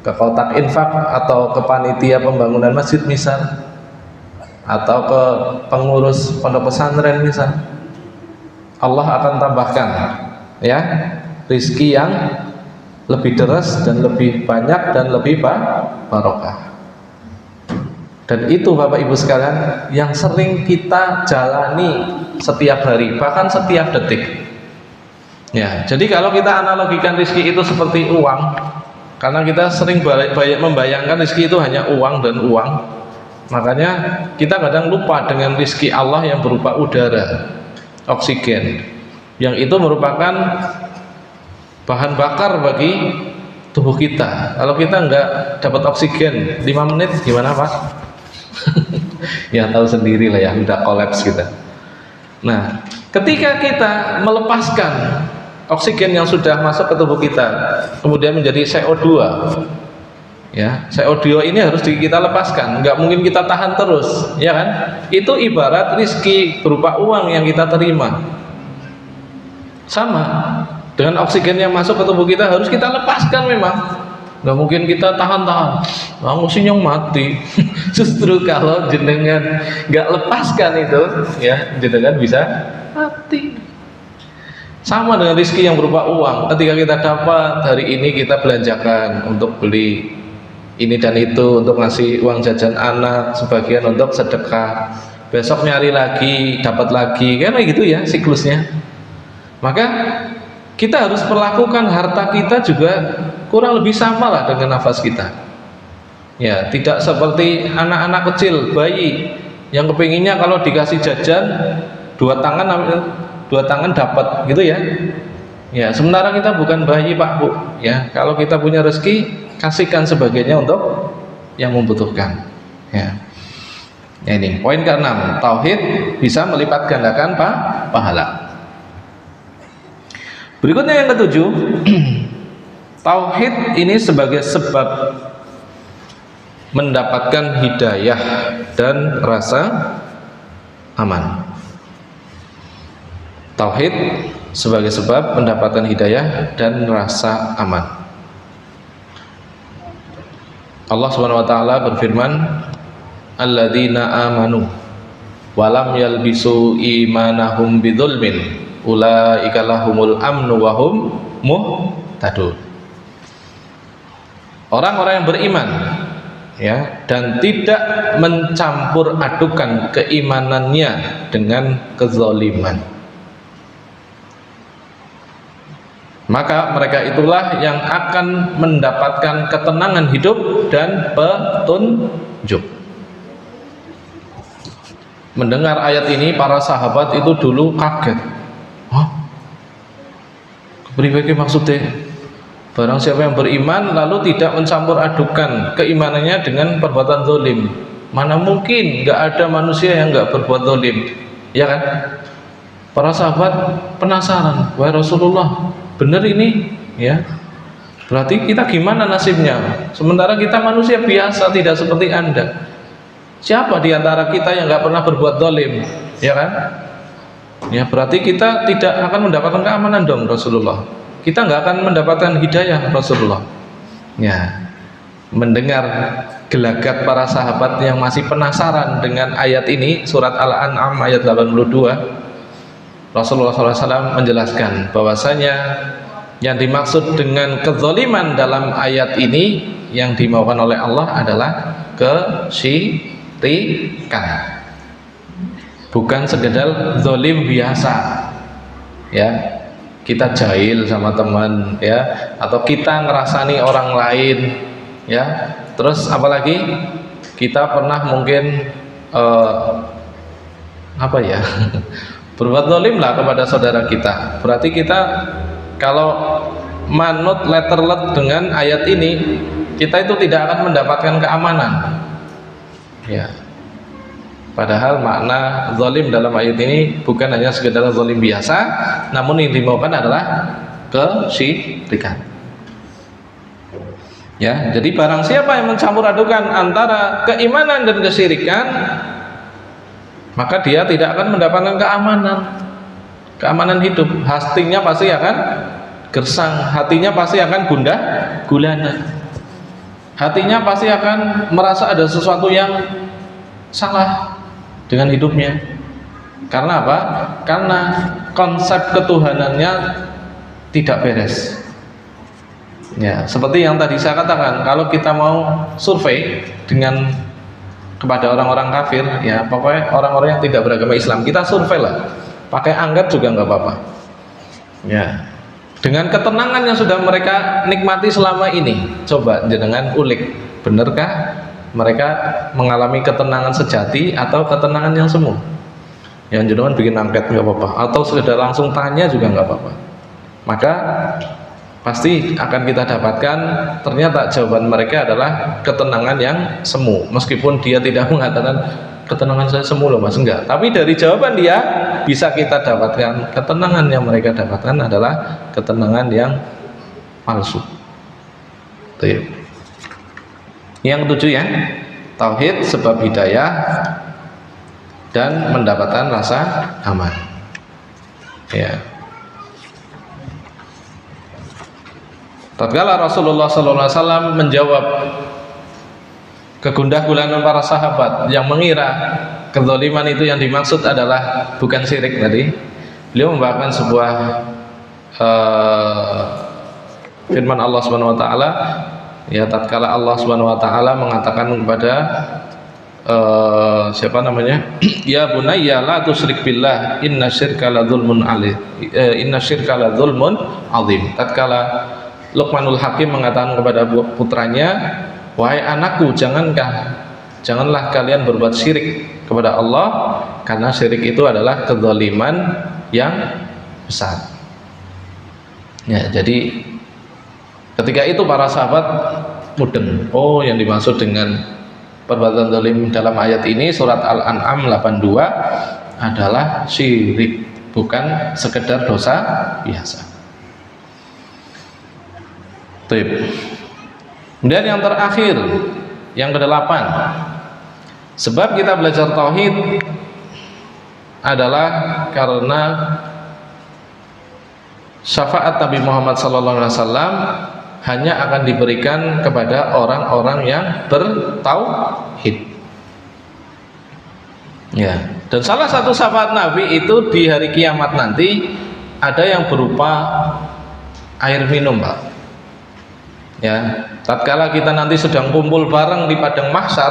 ke kotak infak atau ke panitia pembangunan masjid misal, atau ke pengurus pondok pesantren misal, Allah akan tambahkan, ya, rizki yang lebih deras dan lebih banyak dan lebih barokah. Dan itu Bapak Ibu sekalian yang sering kita jalani setiap hari, bahkan setiap detik. Ya, jadi kalau kita analogikan rezeki itu seperti uang, karena kita sering banyak membayangkan rezeki itu hanya uang dan uang, makanya kita kadang lupa dengan rezeki Allah yang berupa udara, oksigen, yang itu merupakan bahan bakar bagi tubuh kita. Kalau kita nggak dapat oksigen 5 menit gimana Pak? Ya tahu sendiri lah ya, udah kolaps kita. Nah, ketika kita melepaskan oksigen yang sudah masuk ke tubuh kita kemudian menjadi CO2, ya, CO2 ini harus kita lepaskan, nggak mungkin kita tahan terus, ya kan? Itu ibarat rizki berupa uang yang kita terima, sama dengan oksigen yang masuk ke tubuh kita harus kita lepaskan. Memang nggak mungkin kita tahan-tahan, mesinnya mati. Justru kalau jenengan nggak lepaskan itu, ya jenengan bisa mati. Sama dengan rezeki yang berupa uang, ketika kita dapat hari ini kita belanjakan untuk beli ini dan itu, untuk ngasih uang jajan anak, sebagian untuk sedekah, besok nyari lagi, dapat lagi, kan gitu ya siklusnya. Maka kita harus perlakukan harta kita juga kurang lebih sama lah dengan nafas kita. Ya, tidak seperti anak-anak kecil, bayi yang kepinginnya kalau dikasih jajan dua tangan dapat, gitu ya. Ya, sementara kita bukan bayi Pak Bu. Ya, kalau kita punya rezeki, kasihkan sebagainya untuk yang membutuhkan. Ya. Ya, ini poin ke-6, tauhid bisa melipat gandakan pahala. Berikutnya yang ke-7, tauhid ini sebagai sebab mendapatkan hidayah dan rasa aman. Tauhid sebagai sebab mendapatkan hidayah dan rasa aman. Allah Subhanahu wa taala berfirman, alladzina amanu wa lam yalbisu imanahum bidzulmin ulaika lahumul amnu wa hum muhtadun. Orang-orang yang beriman, ya, dan tidak mencampur adukan keimanannya dengan kezaliman, maka mereka itulah yang akan mendapatkan ketenangan hidup dan petunjuk. Mendengar ayat ini, para sahabat itu dulu kaget. Hah? Berbagai maksudnya, barang siapa yang beriman lalu tidak mencampur adukan keimanannya dengan perbuatan zalim, mana mungkin nggak ada manusia yang nggak berbuat zalim, ya kan? Para sahabat penasaran, wahai Rasulullah, benar ini, ya? Berarti kita gimana nasibnya? Sementara kita manusia biasa, tidak seperti Anda. Siapa di antara kita yang nggak pernah berbuat zalim, ya kan? Ya, berarti kita tidak akan mendapatkan keamanan dong Rasulullah. Kita nggak akan mendapatkan hidayah Rasulullah. Ya, mendengar gelagat para sahabat yang masih penasaran dengan ayat ini, surat Al-An'am ayat 82, Rasulullah SAW menjelaskan bahwasanya yang dimaksud dengan kezaliman dalam ayat ini yang dimaukan oleh Allah adalah kesyirikan, bukan sekedar zalim biasa, ya, kita jahil sama teman, ya, atau kita ngerasani orang lain, ya, terus apalagi kita pernah mungkin apa ya berbuat zalim lah kepada saudara kita. Berarti kita kalau manut letterlet dengan ayat ini, kita itu tidak akan mendapatkan keamanan, ya. Padahal makna zalim dalam ayat ini bukan hanya sekedar zalim biasa, namun yang dimaukan adalah kesyirikan. Ya, jadi barang siapa yang mencampur adukan antara keimanan dan kesyirikan, maka dia tidak akan mendapatkan keamanan hidup. Hatinya pasti akan gersang, hatinya pasti akan gundah gulana, hatinya pasti akan merasa ada sesuatu yang salah dengan hidupnya. Karena apa? Karena konsep ketuhanannya tidak beres. Ya, seperti yang tadi saya katakan, kalau kita mau survei dengan kepada orang-orang kafir, ya pokoknya orang-orang yang tidak beragama Islam, kita survei lah, pakai anggat juga nggak apa-apa. Ya, dengan ketenangan yang sudah mereka nikmati selama ini, coba jenengan ulik, benarkah mereka mengalami ketenangan sejati atau ketenangan yang semu? Yang jenengan bikin angket nggak apa-apa, atau sekedar langsung tanya juga nggak apa-apa. Maka pasti akan kita dapatkan ternyata jawaban mereka adalah ketenangan yang semu, meskipun dia tidak mengatakan ketenangan saya semu loh mas, enggak, tapi dari jawaban dia bisa kita dapatkan ketenangan yang mereka dapatkan adalah ketenangan yang palsu. Yang ketujuh ya, tauhid sebab hidayah dan mendapatkan rasa aman. Ya, tatkala Rasulullah SAW menjawab kegundah-guliran para sahabat yang mengira kezaliman itu yang dimaksud adalah bukan syirik tadi, beliau membawakan sebuah firman Allah Subhanahu wa taala, ya tatkala Allah Subhanahu wa taala mengatakan kepada siapa namanya? Ya bunayya la tusyrik billah innasyirka ladzulmun alim. Innasyirka ladzulmun azim. Tatkala Luqmanul Hakim mengatakan kepada putranya, wahai anakku, janganlah kalian berbuat syirik kepada Allah, karena syirik itu adalah kezaliman yang besar. Ya, jadi ketika itu para sahabat mudeng, oh yang dimaksud dengan perbuatan zalim dalam ayat ini surat Al-An'am 82 adalah syirik, bukan sekedar dosa biasa. Kemudian yang terakhir, yang ke-8, sebab kita belajar tauhid adalah karena syafaat Nabi Muhammad SAW hanya akan diberikan kepada orang-orang yang bertauhid. Ya, dan salah satu syafaat Nabi itu di hari kiamat nanti ada yang berupa air minum, Pak. Ya, tatkala kita nanti sedang kumpul bareng di padang mahsyar,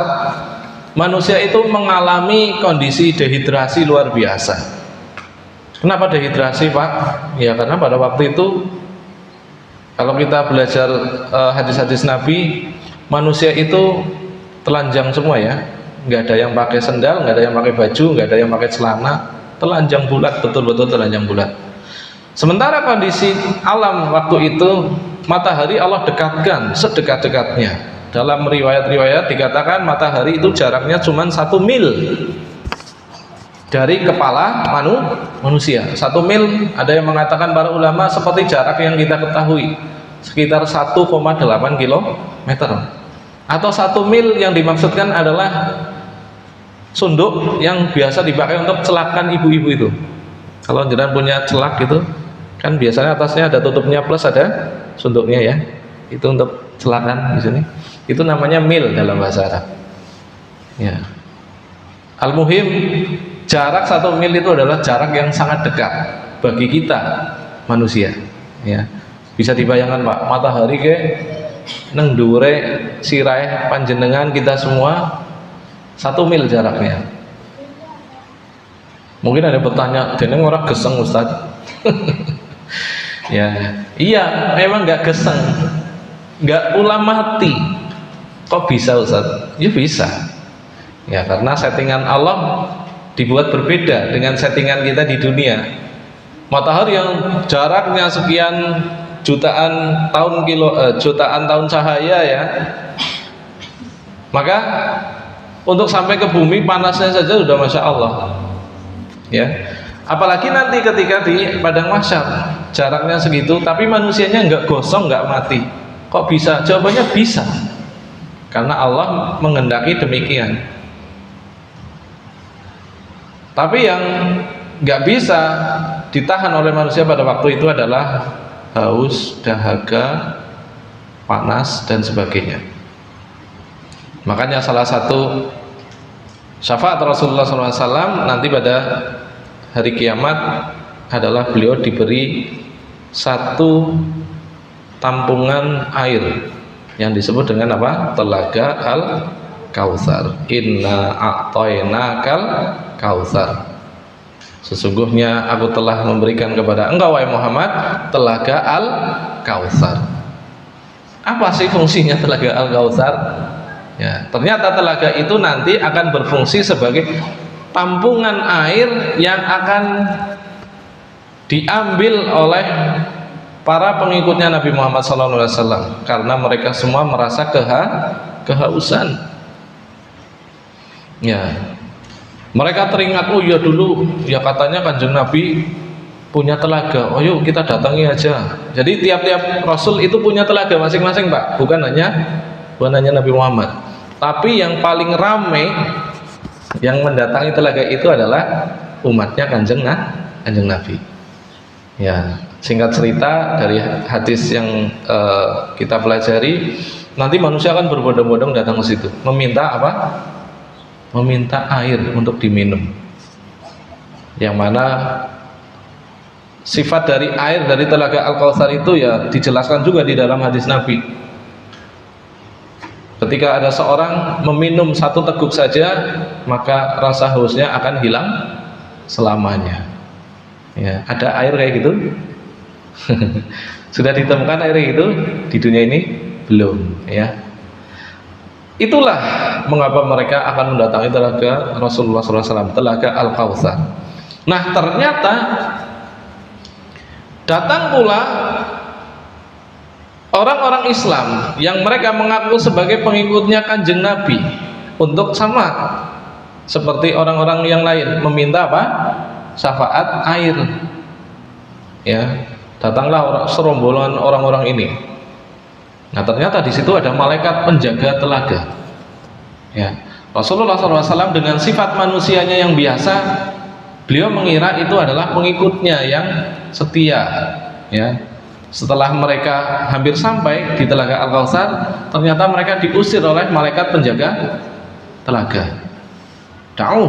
manusia itu mengalami kondisi dehidrasi luar biasa. Kenapa dehidrasi, Pak? Ya karena pada waktu itu kalau kita belajar hadis-hadis Nabi, manusia itu telanjang semua ya, nggak ada yang pakai sendal, nggak ada yang pakai baju, nggak ada yang pakai celana, telanjang bulat, betul-betul telanjang bulat. Sementara kondisi alam waktu itu, matahari Allah dekatkan sedekat-dekatnya. Dalam riwayat-riwayat dikatakan matahari itu jaraknya cuma 1 mil dari kepala manusia. 1 mil, ada yang mengatakan para ulama seperti jarak yang kita ketahui, sekitar 1,8 kilometer. Atau 1 mil yang dimaksudkan adalah sunduk yang biasa dipakai untuk celakan ibu-ibu itu. Kalau jenengan punya celak gitu kan biasanya atasnya ada tutupnya plus ada sunduknya ya, itu untuk celakan di sini. Itu namanya mil dalam bahasa Arab. Ya. Al-muhim, jarak 1 mil itu adalah jarak yang sangat dekat bagi kita manusia. Ya. Bisa dibayangkan Pak, matahari ke neng dhuwure sirahe panjenengan kita semua 1 mil jaraknya. Mungkin ada yang bertanya, "Dene ora geseng Ustaz?" Ya, iya, memang nggak geseng, nggak pula mati. Kok bisa Ustaz? Ya bisa. Ya karena settingan Allah dibuat berbeda dengan settingan kita di dunia. Matahari yang jaraknya sekian jutaan tahun cahaya ya, maka untuk sampai ke bumi panasnya saja sudah masya Allah. Ya, apalagi nanti ketika di padang mahsyar jaraknya segitu, tapi manusianya nggak gosong, nggak mati. Kok bisa? Jawabannya bisa, karena Allah menghendaki demikian. Tapi yang nggak bisa ditahan oleh manusia pada waktu itu adalah haus, dahaga, panas dan sebagainya. Makanya salah satu syafaat Rasulullah SAW nanti pada hari kiamat adalah beliau diberi 1 tampungan air yang disebut dengan apa? Telaga Al-Kautsar. Inna a'tainakal kautsar. Sesungguhnya aku telah memberikan kepada engkau wahai Muhammad telaga Al-Kautsar. Apa sih fungsinya telaga Al-Kautsar? Ya, ternyata telaga itu nanti akan berfungsi sebagai tampungan air yang akan diambil oleh para pengikutnya Nabi Muhammad SAW, karena mereka semua merasa kehausan. Ya, mereka teringat, oh ya dulu ya katanya Kanjeng Nabi punya telaga, oh yuk kita datangi aja. Jadi tiap-tiap Rasul itu punya telaga masing-masing Pak, bukan hanya Nabi Muhammad. Tapi yang paling ramai yang mendatangi telaga itu adalah umatnya Kanjeng Nabi. Ya, singkat cerita dari hadis yang kita pelajari, nanti manusia akan berbondong-bondong datang ke situ, meminta apa? Meminta air untuk diminum. Yang mana sifat dari air dari telaga Al-Kautsar itu ya dijelaskan juga di dalam hadis Nabi. Ketika ada seorang meminum satu teguk saja, maka rasa hausnya akan hilang selamanya. Ya, ada air kayak gitu? Sudah ditemukan air kayak gitu di dunia ini? Belum, ya. Itulah mengapa mereka akan mendatangi telaga Rasulullah SAW, telaga Al-Kautsar. Nah, ternyata datang pula orang-orang Islam yang mereka mengaku sebagai pengikutnya Kanjeng Nabi untuk sama seperti orang-orang yang lain meminta apa? Syafaat air. Ya, datanglah serombongan orang-orang ini. Nah, ternyata di situ ada malaikat penjaga telaga. Ya, Rasulullah SAW dengan sifat manusianya yang biasa, beliau mengira itu adalah pengikutnya yang setia. Ya, setelah mereka hampir sampai di telaga Al-Kautsar, ternyata mereka diusir oleh malaikat penjaga telaga. Da'uh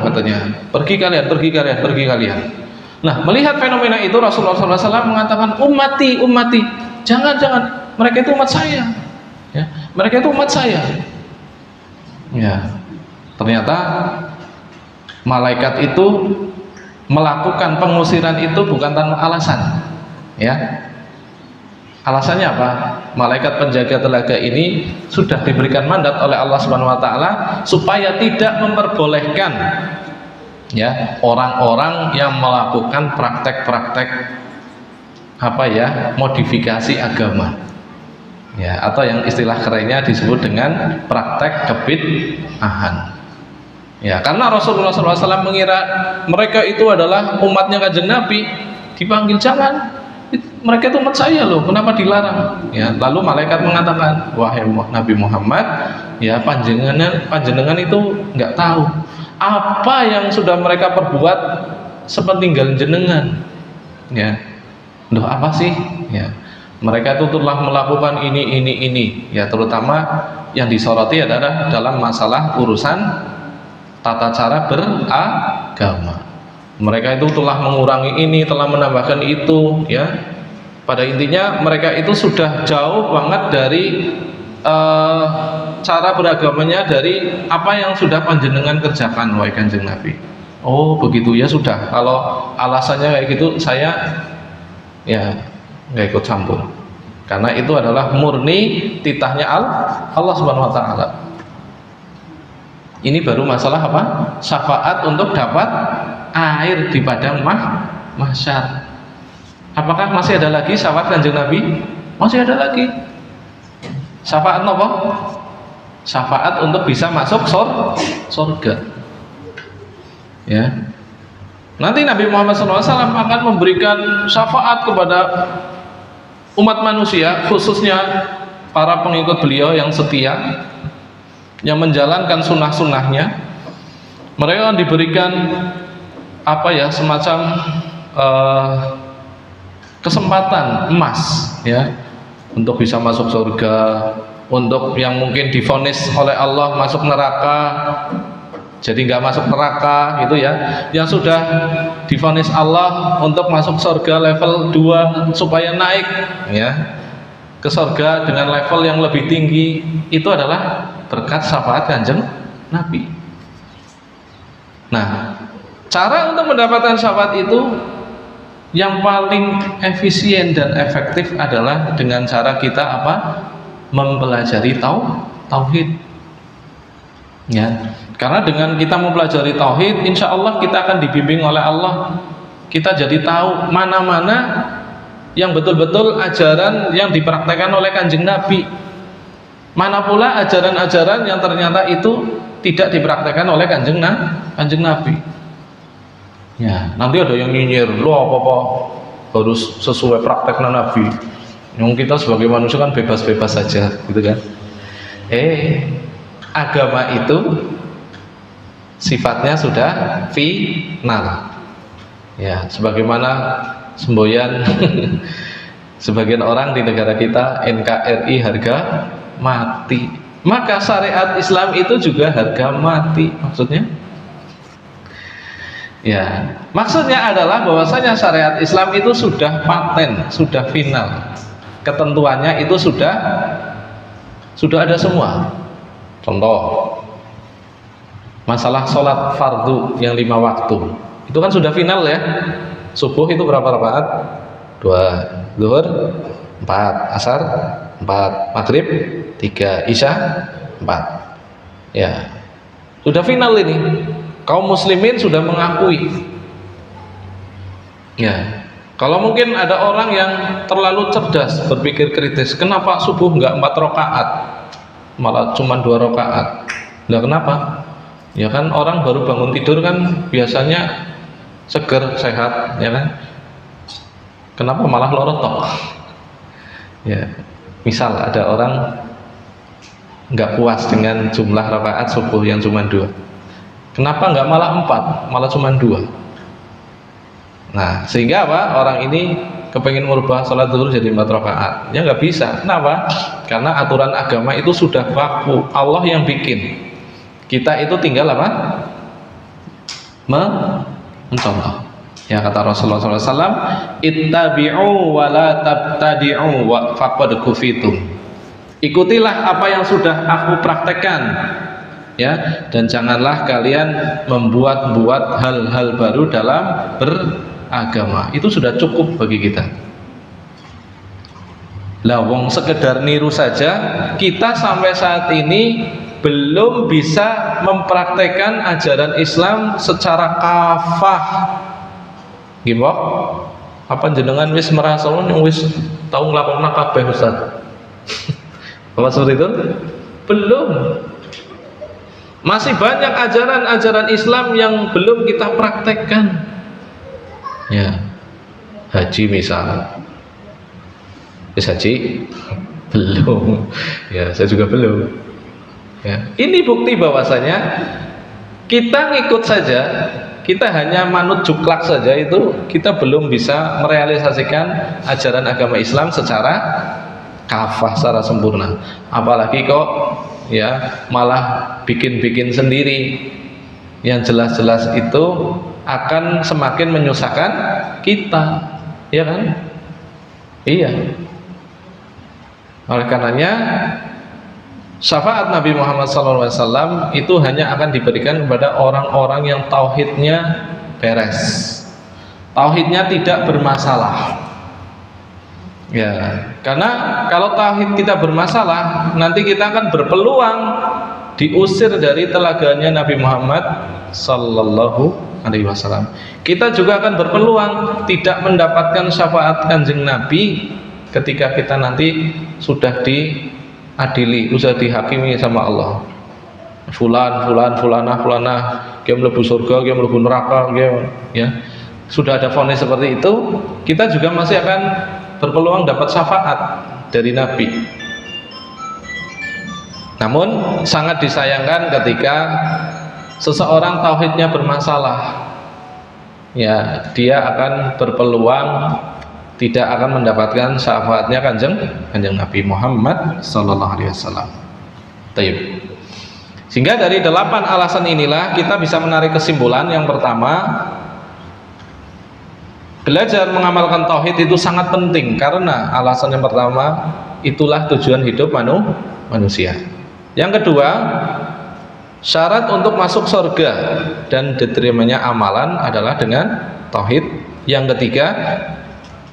katanya, pergi kalian. Nah, melihat fenomena itu Rasulullah SAW mengatakan, ummati, jangan, mereka itu umat saya. Ya, mereka itu umat saya. Ya, ternyata malaikat itu melakukan pengusiran itu bukan tanpa alasan. Ya, alasannya apa? Malaikat penjaga telaga ini sudah diberikan mandat oleh Allah Subhanahu wa taala supaya tidak memperbolehkan ya orang-orang yang melakukan praktek-praktek apa ya, modifikasi agama. Ya, atau yang istilah kerennya disebut dengan praktek kebid'ahan. Ya, karena Rasulullah SAW mengira mereka itu adalah umatnya Kanjeng Nabi, dipanggil jangan. Mereka itu umat saya loh, kenapa dilarang? Ya, lalu malaikat mengatakan, wahai Nabi Muhammad, ya panjenengan itu nggak tahu apa yang sudah mereka perbuat sepeninggal jenengan. Ya, loh apa sih? Ya, mereka itu telah melakukan ini. Ya, terutama yang disoroti adalah dalam masalah urusan tata cara beragama. Mereka itu telah mengurangi ini, telah menambahkan itu, ya. Pada intinya mereka itu sudah jauh banget dari cara beragamanya dari apa yang sudah panjenengan kerjakan wahai Kanjeng Nabi. Oh begitu ya, sudah. Kalau alasannya kayak gitu, saya ya nggak ikut campur. Karena itu adalah murni titahnya Allah Subhanahu Wa Taala. Ini baru masalah apa? Syafaat untuk dapat air di padang mahsyar. Apakah masih ada lagi syafaat Kanjeng Nabi? Masih ada lagi. Syafaat apa? Syafaat untuk bisa masuk surga. Ya. Nanti Nabi Muhammad SAW akan memberikan syafaat kepada umat manusia, khususnya para pengikut beliau yang setia, yang menjalankan sunnah-sunnahnya. Mereka akan diberikan apa ya, semacam kesempatan emas ya untuk bisa masuk surga. Untuk yang mungkin divonis oleh Allah masuk neraka jadi nggak masuk neraka gitu ya, yang sudah divonis Allah untuk masuk surga level 2 supaya naik ya, ke surga dengan level yang lebih tinggi itu adalah berkat syafaat Kanjeng Nabi. Nah, cara untuk mendapatkan syafaat itu yang paling efisien dan efektif adalah dengan cara kita apa? Mempelajari tauhid. Ya, karena dengan kita mempelajari tauhid, insya Allah kita akan dibimbing oleh Allah. Kita jadi tahu mana-mana yang betul-betul ajaran yang dipraktekkan oleh Kanjeng Nabi, mana pula ajaran-ajaran yang ternyata itu tidak dipraktekkan oleh Kanjeng Nabi. Ya, nanti ada yang nyinyir, lo apa-apa harus sesuai praktek Nabi. Yang kita sebagai manusia kan bebas-bebas saja, gitu kan? Agama itu sifatnya sudah final. Ya, sebagaimana semboyan sebagian orang di negara kita, NKRI harga mati, maka syariat Islam itu juga harga mati. Maksudnya adalah bahwasanya syariat Islam itu sudah paten, sudah final, ketentuannya itu sudah ada semua. Contoh, masalah sholat fardu yang 5 waktu itu kan sudah final ya. Subuh itu berapa rakaat? 2, zuhur 4, asar 4, maghrib 3, isya 4. Ya, sudah final ini. Kaum muslimin sudah mengakui. Ya, kalau mungkin ada orang yang terlalu cerdas berpikir kritis, kenapa subuh enggak 4 rakaat, malah cuma 2 rakaat? Lah kenapa? Ya kan orang baru bangun tidur kan biasanya seger, sehat, ya kan? Kenapa malah lorotok? Ya, misal ada orang nggak puas dengan jumlah rakaat subuh yang cuma 2, kenapa nggak malah 4, malah cuma 2? Nah, sehingga apa? Orang ini kepengen merubah sholat zuhur jadi 4 rakaat, ya nggak bisa. Kenapa? Karena aturan agama itu sudah baku, Allah yang bikin. Kita itu tinggal apa? Mencontoh. Ya, kata Rasulullah SAW, ittabi'u wa la tabtadi'u wa faqad kufitum. Ikutilah apa yang sudah aku praktekkan, ya, dan janganlah kalian membuat-buat hal-hal baru dalam beragama. Itu sudah cukup bagi kita. Lah wong sekedar niru saja, kita sampai saat ini belum bisa mempraktekkan ajaran Islam secara kafah. Gimana? Apa jenengan wis merasa yang wis tahu nglakokna kabeh Ustaz? Apa seperti itu? Belum. Masih banyak ajaran-ajaran Islam yang belum kita praktekkan. Ya. Haji misalnya. Wis haji? Belum. Ya, saya juga belum. Ya. Ini bukti bahwasanya kita ngikut saja, kita hanya manut juklak saja, itu kita belum bisa merealisasikan ajaran agama Islam secara kafah, secara sempurna. Apalagi kok ya malah bikin-bikin sendiri yang jelas-jelas itu akan semakin menyusahkan kita, ya kan? Iya. Oleh karenanya syafaat Nabi Muhammad SAW itu hanya akan diberikan kepada orang-orang yang tauhidnya beres, tauhidnya tidak bermasalah. Ya, karena kalau tauhid kita bermasalah, nanti kita akan berpeluang diusir dari telaganya Nabi Muhammad Sallallahu Alaihi Wasallam. Kita juga akan berpeluang tidak mendapatkan syafaat Kanjeng Nabi ketika kita nanti sudah diadili, sudah dihakimi sama Allah. Fulanah, dia mlebu surga, dia mlebu neraka, ya. Sudah ada vonis seperti itu, kita juga masih akan berpeluang dapat syafaat dari Nabi. Namun sangat disayangkan ketika seseorang tauhidnya bermasalah, ya, dia akan berpeluang tidak akan mendapatkan syafaatnya kanjeng Nabi Muhammad Sallallahu Alaihi Wasallam. Taib. Sehingga dari 8 alasan inilah kita bisa menarik kesimpulan. Yang pertama, belajar mengamalkan tauhid itu sangat penting, karena alasan yang pertama, itulah tujuan hidup manusia. Yang kedua, syarat untuk masuk surga dan diterimanya amalan adalah dengan tauhid. Yang ketiga,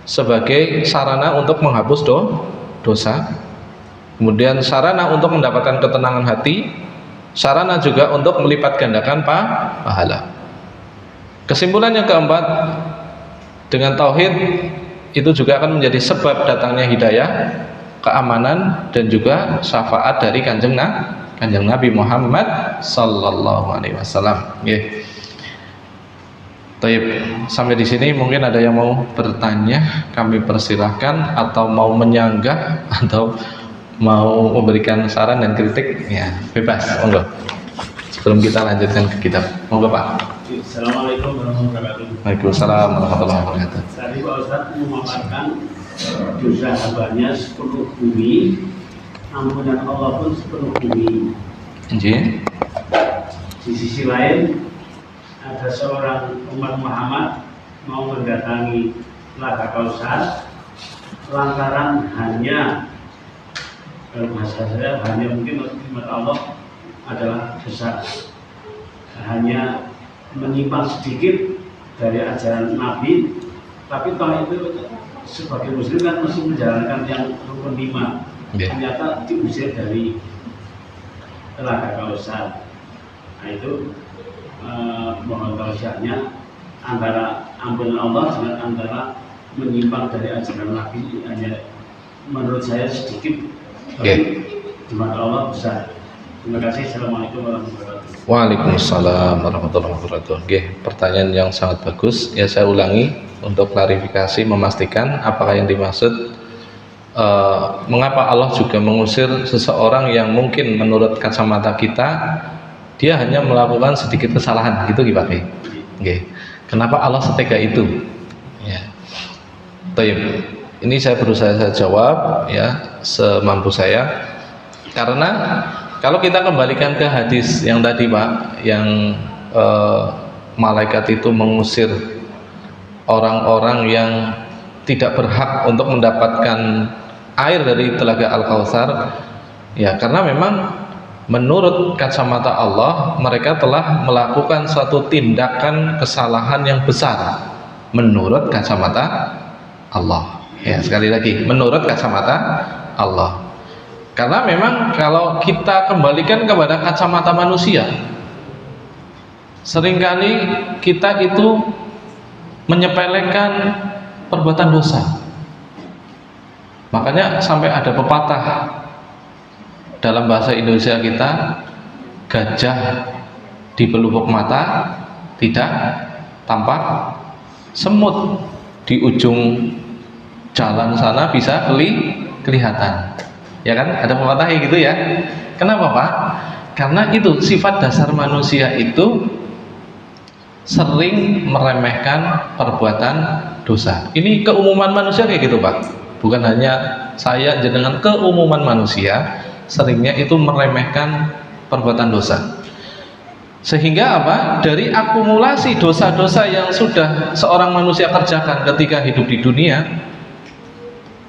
sebagai sarana untuk menghapus dosa. Kemudian sarana untuk mendapatkan ketenangan hati, sarana juga untuk melipat gandakan pahala. Kesimpulan yang keempat, dengan tauhid itu juga akan menjadi sebab datangnya hidayah, keamanan, dan juga syafaat dari kanjeng Nabi Muhammad sallallahu alaihi wasallam. Taib, sampai di sini mungkin ada yang mau bertanya, kami persilahkan, atau mau menyanggah, atau mau memberikan saran dan kritik, ya bebas, monggo. Sebelum kita lanjutkan ke kitab, monggo Pak. Assalamualaikum warahmatullahi wabarakatuh. Waalaikumsalam warahmatullahi wabarakatuh. Tadi Pak Ustadz memaparkan dosa hambanya sepenuh bumi, ampunan Allah pun sepenuh bumi. Di sisi lain, ada seorang umat Muhammad mau mendatangi Telaga Kausar lantaran hanya, kalau bahasa saya, hanya mungkin umat Allah adalah besar, hanya menyimpang sedikit dari ajaran Nabi, tapi toh itu sebagai muslim kan mesti menjalankan yang rukun 5. Ternyata diusir dari Telaga Kausar. Nah itu mohon tausiahnya antara ampunan Allah dengan antara menyimpang dari ajaran Nabi, hanya menurut saya sedikit, tapi di mata Allah besar. Terima kasih. Assalamualaikum warahmatullahi wabarakatuh. Waalaikumsalam warahmatullahi wabarakatuh. Pertanyaan yang sangat bagus. Ya, saya ulangi untuk klarifikasi, memastikan apakah yang dimaksud mengapa Allah juga mengusir seseorang yang mungkin menurut kacamata kita dia hanya melakukan sedikit kesalahan, itu gimana? Kenapa Allah setega itu? Ya. Taib. Ini saya berusaha jawab ya semampu saya. Karena kalau kita kembalikan ke hadis yang tadi Pak, yang malaikat itu mengusir orang-orang yang tidak berhak untuk mendapatkan air dari Telaga Al-Kautsar, ya karena memang menurut kacamata Allah mereka telah melakukan suatu tindakan kesalahan yang besar menurut kacamata Allah. Ya, sekali lagi, menurut kacamata Allah. Karena memang kalau kita kembalikan kepada kacamata manusia, seringkali kita itu menyepelekan perbuatan dosa. Makanya sampai ada pepatah dalam bahasa Indonesia kita, gajah di pelupuk mata tidak tampak semut di ujung jalan sana bisa kelihatan. Ya kan, ada pepatah gitu ya. Kenapa Pak? Karena itu sifat dasar manusia itu sering meremehkan perbuatan dosa. Ini keumuman manusia kayak gitu Pak. Bukan hanya saya, dengan keumuman manusia seringnya itu meremehkan perbuatan dosa. Sehingga apa? Dari akumulasi dosa-dosa yang sudah seorang manusia kerjakan ketika hidup di dunia,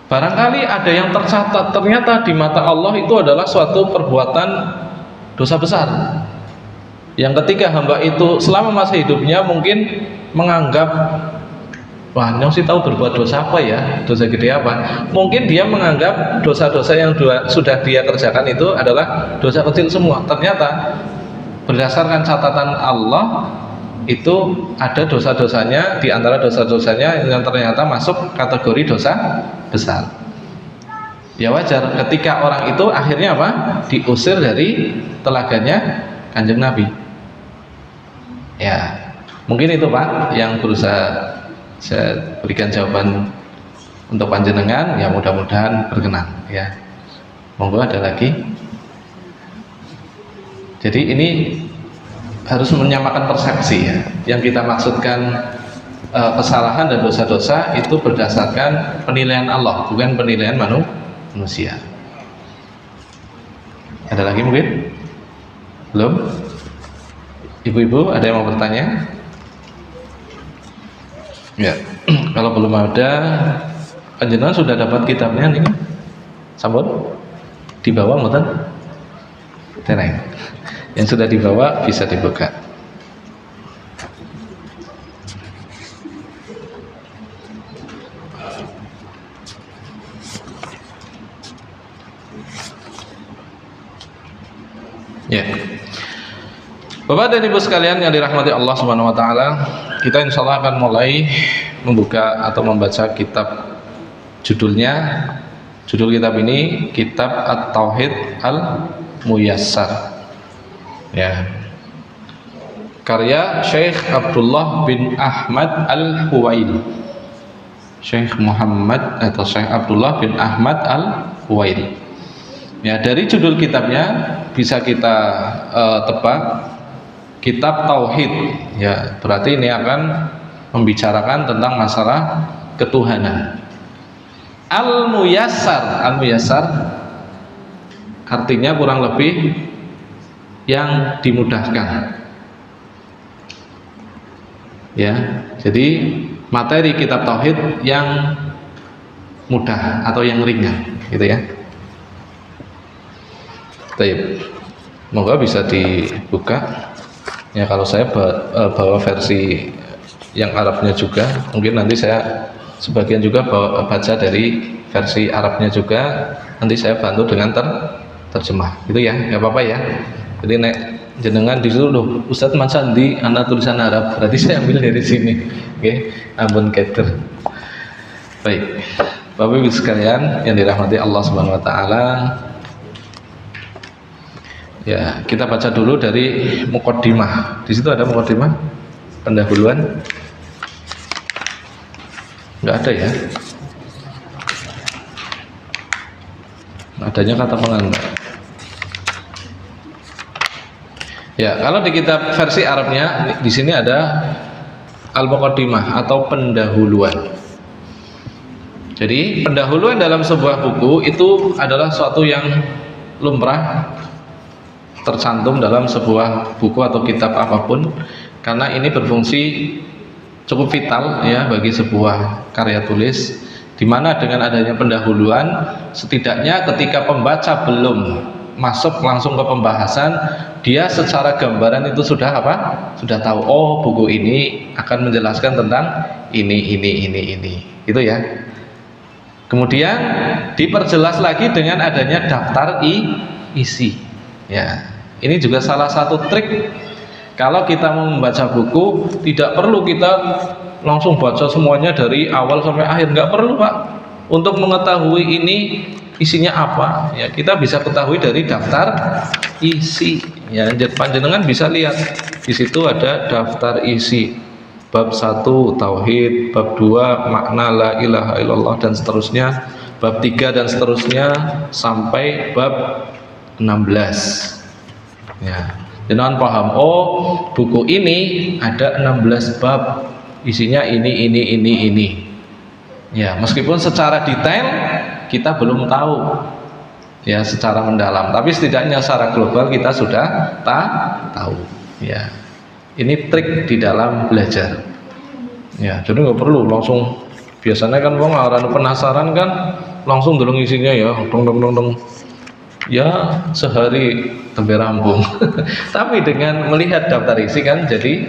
barangkali ada yang tercatat ternyata di mata Allah itu adalah suatu perbuatan dosa besar, yang ketika hamba itu selama masa hidupnya mungkin menganggap, wah nyong sih tahu berbuat dosa apa ya, dosa gede apa. Mungkin dia menganggap dosa-dosa yang sudah dia kerjakan itu adalah dosa kecil semua. Ternyata berdasarkan catatan Allah itu ada dosa-dosanya, di antara dosa-dosanya yang ternyata masuk kategori dosa besar. Ya wajar ketika orang itu akhirnya apa? Diusir dari telaganya Kanjeng Nabi. Ya, mungkin itu Pak yang berusaha saya berikan jawaban untuk panjenengan, ya mudah-mudahan berkenan ya. Monggo ada lagi. Jadi ini harus menyamakan persepsi ya. Yang kita maksudkan kesalahan dan dosa-dosa itu berdasarkan penilaian Allah, bukan penilaian manusia. Ada lagi mungkin? Belum? Ibu-ibu ada yang mau bertanya? Ya, kalau belum ada, panjenengan sudah dapat kitabnya nih? Sampun? Dibawa mboten? Tenang. Yang sudah dibawa bisa dibuka. Ya. Bapak dan Ibu sekalian yang dirahmati Allah Subhanahu wa taala, kita insyaallah akan mulai membuka atau membaca kitab judul kitab ini Kitab At-Tauhid Al-Muyassar. Ya. Karya Syekh Abdullah bin Ahmad Al-Huwaili. Syekh Muhammad atau Syekh Abdullah bin Ahmad Al-Huwaili. Ya, dari judul kitabnya bisa kita tebak Kitab Tauhid, ya berarti ini akan membicarakan tentang masalah ketuhanan. Al-Muyassar artinya kurang lebih yang dimudahkan. Ya, jadi materi kitab tauhid yang mudah atau yang ringan, gitu ya. Baik, moga bisa dibuka. Ya, kalau saya bawa versi yang Arabnya juga, mungkin nanti saya sebagian juga baca dari versi Arabnya juga, nanti saya bantu dengan terjemah, gitu ya, nggak apa-apa ya. Jadi nek jenengan di situ loh, Ustadz Mansan di anak tulisan Arab, berarti saya ambil dari sini, oke? Ampun keter. Baik, Bapak Ibu sekalian yang dirahmati Allah Subhanahu Wa Taala. Ya, kita baca dulu dari muqaddimah. Di situ ada muqaddimah, pendahuluan. Enggak ada ya? Adanya kata pengantar. Ya, kalau di kitab versi Arabnya di sini ada al-muqaddimah atau pendahuluan. Jadi, pendahuluan dalam sebuah buku itu adalah suatu yang lumrah tercantum dalam sebuah buku atau kitab apapun, karena ini berfungsi cukup vital ya bagi sebuah karya tulis, di mana dengan adanya pendahuluan setidaknya ketika pembaca belum masuk langsung ke pembahasan, dia secara gambaran itu sudah sudah tahu, oh buku ini akan menjelaskan tentang ini gitu ya. Kemudian diperjelas lagi dengan adanya daftar isi. Ya, ini juga salah satu trik. Kalau kita mau membaca buku, tidak perlu kita langsung baca semuanya dari awal sampai akhir, nggak perlu Pak. Untuk mengetahui ini isinya apa, ya kita bisa ketahui dari daftar isi. Ya, panjenengan bisa lihat di situ ada daftar isi. Bab 1 Tauhid, bab 2 makna la ilaha illallah dan seterusnya, bab 3 dan seterusnya sampai bab 16. Ya, jangan paham, oh buku ini ada 16 bab, isinya ini. Ya, meskipun secara detail kita belum tahu ya secara mendalam, tapi setidaknya secara global kita sudah tahu. Ya, ini trik di dalam belajar. Ya, jadi nggak perlu langsung. Biasanya kan wong arane penasaran kan langsung deleng isinya ya, dong. Ya sehari tempe rampung. Tapi dengan melihat daftar isi kan jadi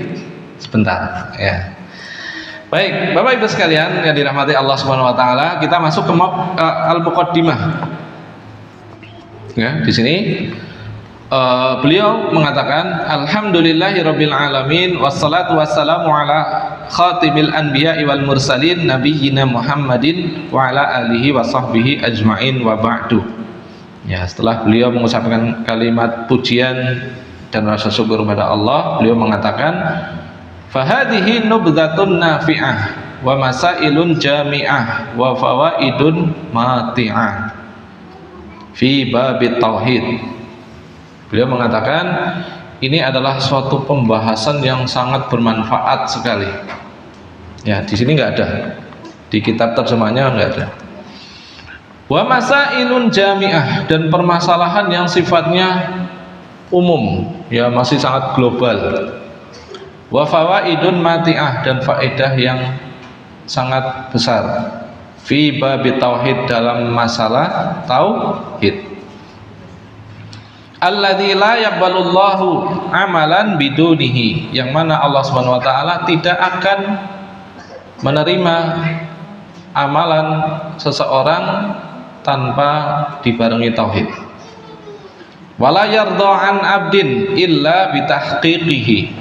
sebentar ya. Baik, Bapak Ibu sekalian yang dirahmati Allah Subhanahu wa taala, kita masuk ke al-muqaddimah. Ya, di sini beliau mengatakan alhamdulillahirabbil alamin wassalatu wassalamu ala khatimil anbiya'i wal mursalin nabiyyina Muhammadin wa ala alihi wa sahbihi ajmain wa ba'du. Ya, setelah beliau mengucapkan kalimat pujian dan rasa syukur kepada Allah, beliau mengatakan fahadhihi nubdhatun nafi'ah wa masailun jami'ah wa fawaidun mati'ah fi babit tauhid. Beliau mengatakan ini adalah suatu pembahasan yang sangat bermanfaat sekali. Ya, di sini nggak ada, di kitab terjemahnya nggak ada. Wa masailun jami'ah, dan permasalahan yang sifatnya umum, ya masih sangat global. Wa fawaidun mati'ah, dan faedah yang sangat besar. fi bab tauhid, dalam masalah tauhid. Alladzi la yaqbalullahu amalan bidunihi, yang mana Allah Subhanahu wa taala tidak akan menerima amalan seseorang tanpa dibarengi tauhid. Wala yardha an abdin illa bitahqiqihi,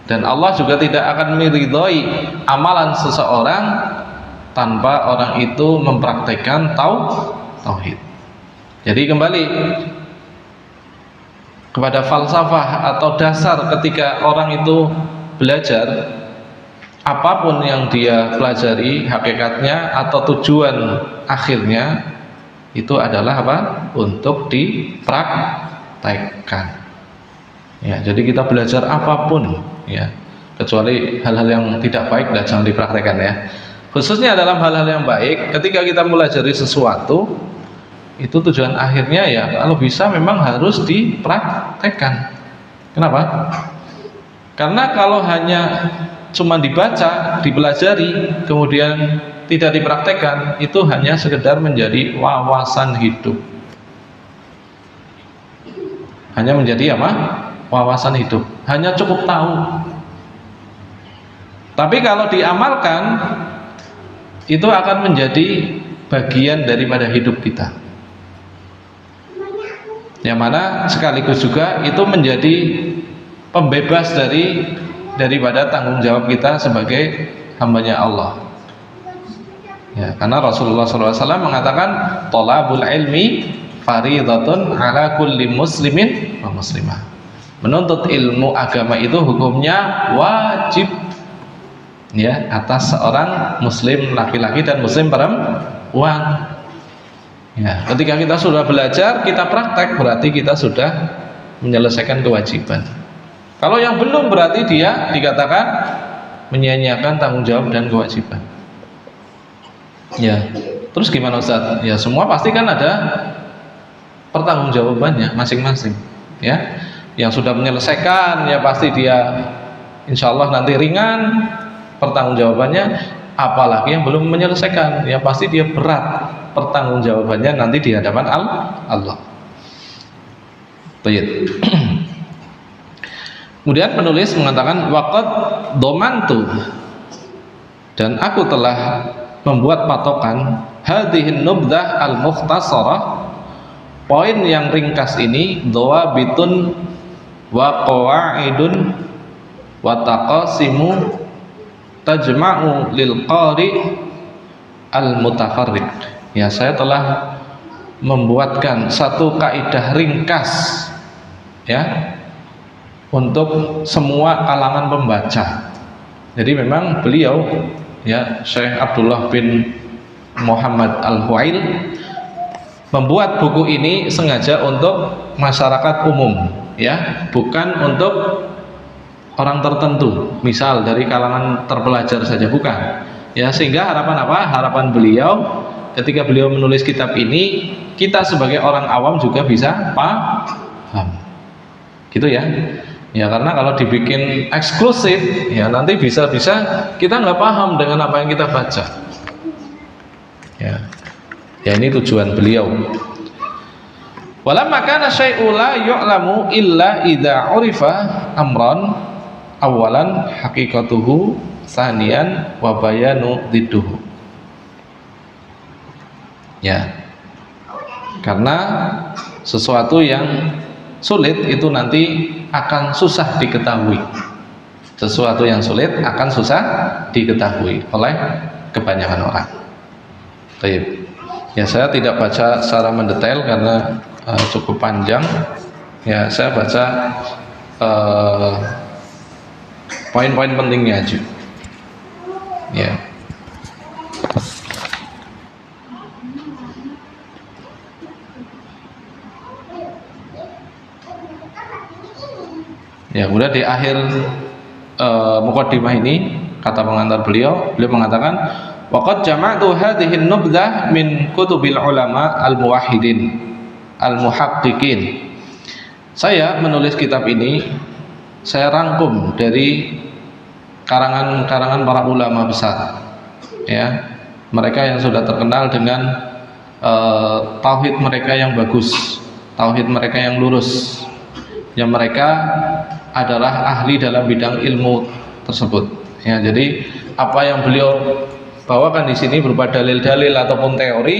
dan Allah juga tidak akan meridhai amalan seseorang tanpa orang itu mempraktekkan tauhid. Jadi kembali kepada falsafah atau dasar ketika orang itu belajar, apapun yang dia pelajari hakikatnya atau tujuan akhirnya itu adalah apa? Untuk dipraktekkan. Ya, jadi kita belajar apapun, ya, kecuali hal-hal yang tidak baik, jangan dipraktekkan ya. Khususnya dalam hal-hal yang baik, ketika kita pelajari sesuatu, itu tujuan akhirnya ya kalau bisa memang harus dipraktekkan. Kenapa? Karena kalau hanya cuma dibaca, dipelajari, kemudian tidak dipraktekkan, itu hanya sekedar menjadi wawasan hidup. Hanya menjadi apa? Wawasan hidup. Hanya cukup tahu. Tapi kalau diamalkan, itu akan menjadi bagian daripada hidup kita. Yang mana sekaligus juga itu menjadi pembebas daripada tanggung jawab kita sebagai hambanya Allah. Ya, karena Rasulullah SAW mengatakan thalabul ilmi faridatun ala kulli muslimin wa muslimah. Menuntut ilmu agama itu hukumnya wajib, ya, atas seorang muslim laki-laki dan muslim perempuan. Ya, ketika kita sudah belajar, kita praktek, berarti kita sudah menyelesaikan kewajiban. Kalau yang belum, berarti dia dikatakan menyia-nyiakan tanggung jawab dan kewajiban. Ya, terus gimana Ustaz? Ya, semua pasti kan ada pertanggungjawabannya masing-masing. Ya, yang sudah menyelesaikan, ya pasti dia insya Allah nanti ringan pertanggungjawabannya. Apalagi yang belum menyelesaikan, ya pasti dia berat pertanggungjawabannya nanti di hadapan Allah. Baik. Kemudian penulis mengatakan waqad domantu, dan aku telah membuat patokan hadhihin nubdah al-mukhtasarah, poin yang ringkas ini, dhawabitun wa qawaidun wa taqasimu tajma'u lil qari al-mutafarrid. Ya, saya telah membuatkan satu kaidah ringkas, ya, untuk semua kalangan pembaca. Jadi memang beliau, ya, Syekh Abdullah bin Muhammad Al-Huail membuat buku ini sengaja untuk masyarakat umum, ya, bukan untuk orang tertentu, misal dari kalangan terpelajar saja, bukan. Ya, sehingga harapan apa? Harapan beliau ketika beliau menulis kitab ini, kita sebagai orang awam juga bisa paham. Gitu ya. Ya, karena kalau dibikin eksklusif, ya nanti bisa-bisa kita nggak paham dengan apa yang kita baca. Ya, ya ini tujuan beliau. Walamma kana syai'u la yu'lamu illa idza 'urifa amran awalan haqiqatuhu saniyan wa bayanu didduhu. Ya, karena sesuatu yang sulit itu nanti akan susah diketahui. Sesuatu yang sulit akan susah diketahui oleh kebanyakan orang. Baik. Ya, saya tidak baca secara mendetail karena cukup panjang. Ya, saya baca poin-poin pentingnya aja. Ya. Ya, kemudian di akhir muqaddimah ini, kata pengantar beliau mengatakan waqad jama'tu hadhihi an-nubdhah min kutubil ulama al-muwahhidin al-muhaqqiqin. Saya menulis kitab ini, saya rangkum dari karangan-karangan para ulama besar, ya, mereka yang sudah terkenal dengan tauhid mereka yang bagus, tauhid mereka yang lurus, yang mereka adalah ahli dalam bidang ilmu tersebut. Ya, jadi apa yang beliau bawakan di sini berupa dalil-dalil ataupun teori,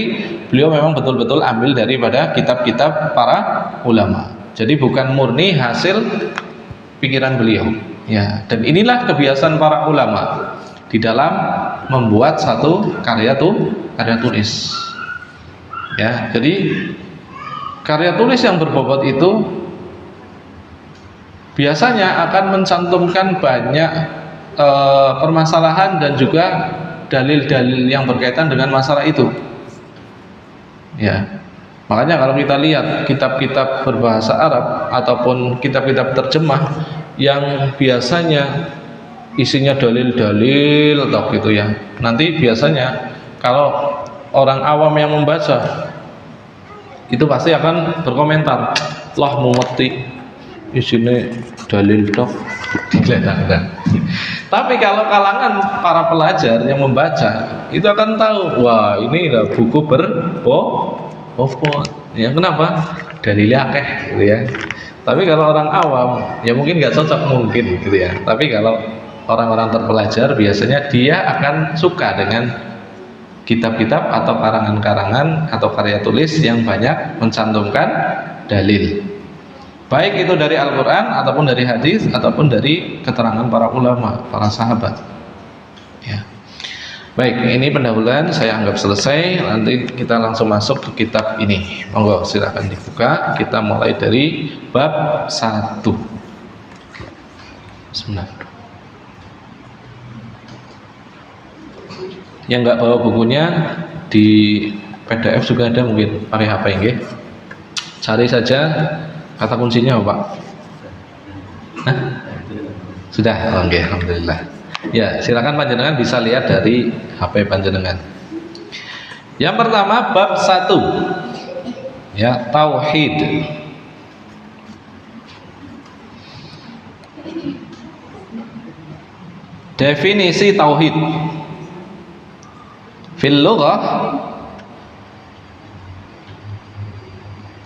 beliau memang betul-betul ambil daripada kitab-kitab para ulama. Jadi bukan murni hasil pikiran beliau. Ya, dan inilah kebiasaan para ulama di dalam membuat satu karya tulis. Ya, jadi karya tulis yang berbobot itu biasanya akan mencantumkan banyak permasalahan dan juga dalil-dalil yang berkaitan dengan masalah itu. Ya, makanya kalau kita lihat kitab-kitab berbahasa Arab ataupun kitab-kitab terjemah yang biasanya isinya dalil-dalil atau gitu ya, nanti biasanya kalau orang awam yang membaca itu pasti akan berkomentar, lah mumet isinya dalil toh. Tapi kalau kalangan para pelajar yang membaca itu akan tahu, wah ini lah buku berbobot. Ya kenapa? Dalilnya akeh gitu ya. Tapi kalau orang awam ya mungkin nggak cocok mungkin gitu ya. Tapi kalau orang-orang terpelajar biasanya dia akan suka dengan kitab-kitab atau karangan-karangan atau karya tulis yang banyak mencantumkan dalil, baik itu dari Al-Quran ataupun dari hadis ataupun dari keterangan para ulama, para sahabat. Ya. Baik, ini pendahuluan saya anggap selesai. Nanti kita langsung masuk ke kitab ini. Monggo silahkan dibuka. Kita mulai dari bab 1. Bismillah. Yang nggak bawa bukunya di PDF juga ada, mungkin pakai HP nggih. Cari saja kata kuncinya apa, Pak? Hah? Sudah, oke, alhamdulillah. Ya, silakan panjenengan bisa lihat dari HP panjenengan. Yang pertama bab 1. Ya, tauhid. Definisi tauhid. Fil lughah,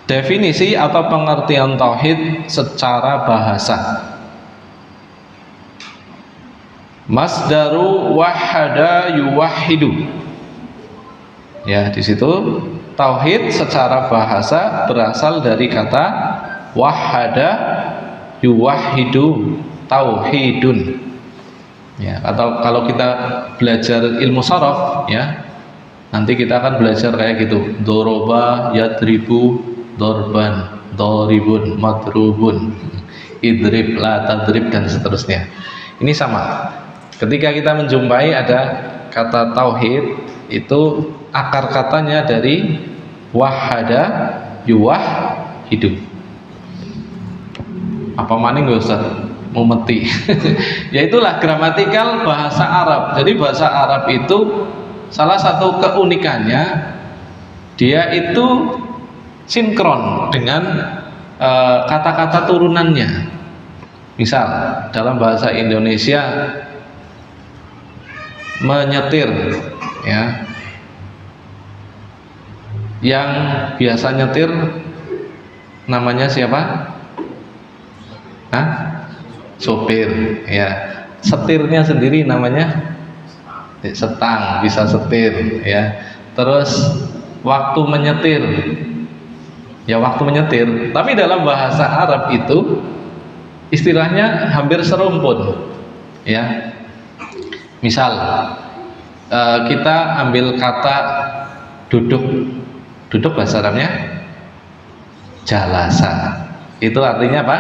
definisi atau pengertian tauhid secara bahasa. Masdaru wahada yuwahidu. Ya, di situ tauhid secara bahasa berasal dari kata wahada yuwahidu, tauhidun. Ya, atau kalau kita belajar ilmu sharaf ya, nanti kita akan belajar kayak gitu. Doroba yadribu dorban, doribun madrubun, idrib la tadrib, dan seterusnya. Ini sama. Ketika kita menjumpai ada kata tauhid, itu akar katanya dari wahada yuwahidu. Apa maning nggak Ustaz? Mumeti. Ya itulah gramatikal bahasa Arab. Jadi bahasa Arab itu salah satu keunikannya, dia itu sinkron dengan kata-kata turunannya. Misal dalam bahasa Indonesia menyetir, ya, yang biasa nyetir namanya siapa? Hah? Sopir, ya. Setirnya sendiri namanya setang, bisa setir, ya. Terus waktu menyetir, ya waktu menyetir. Tapi dalam bahasa Arab itu istilahnya hampir serumpun, ya. Misal kita ambil kata duduk, duduk bahasa Arabnya jalasa, itu artinya apa?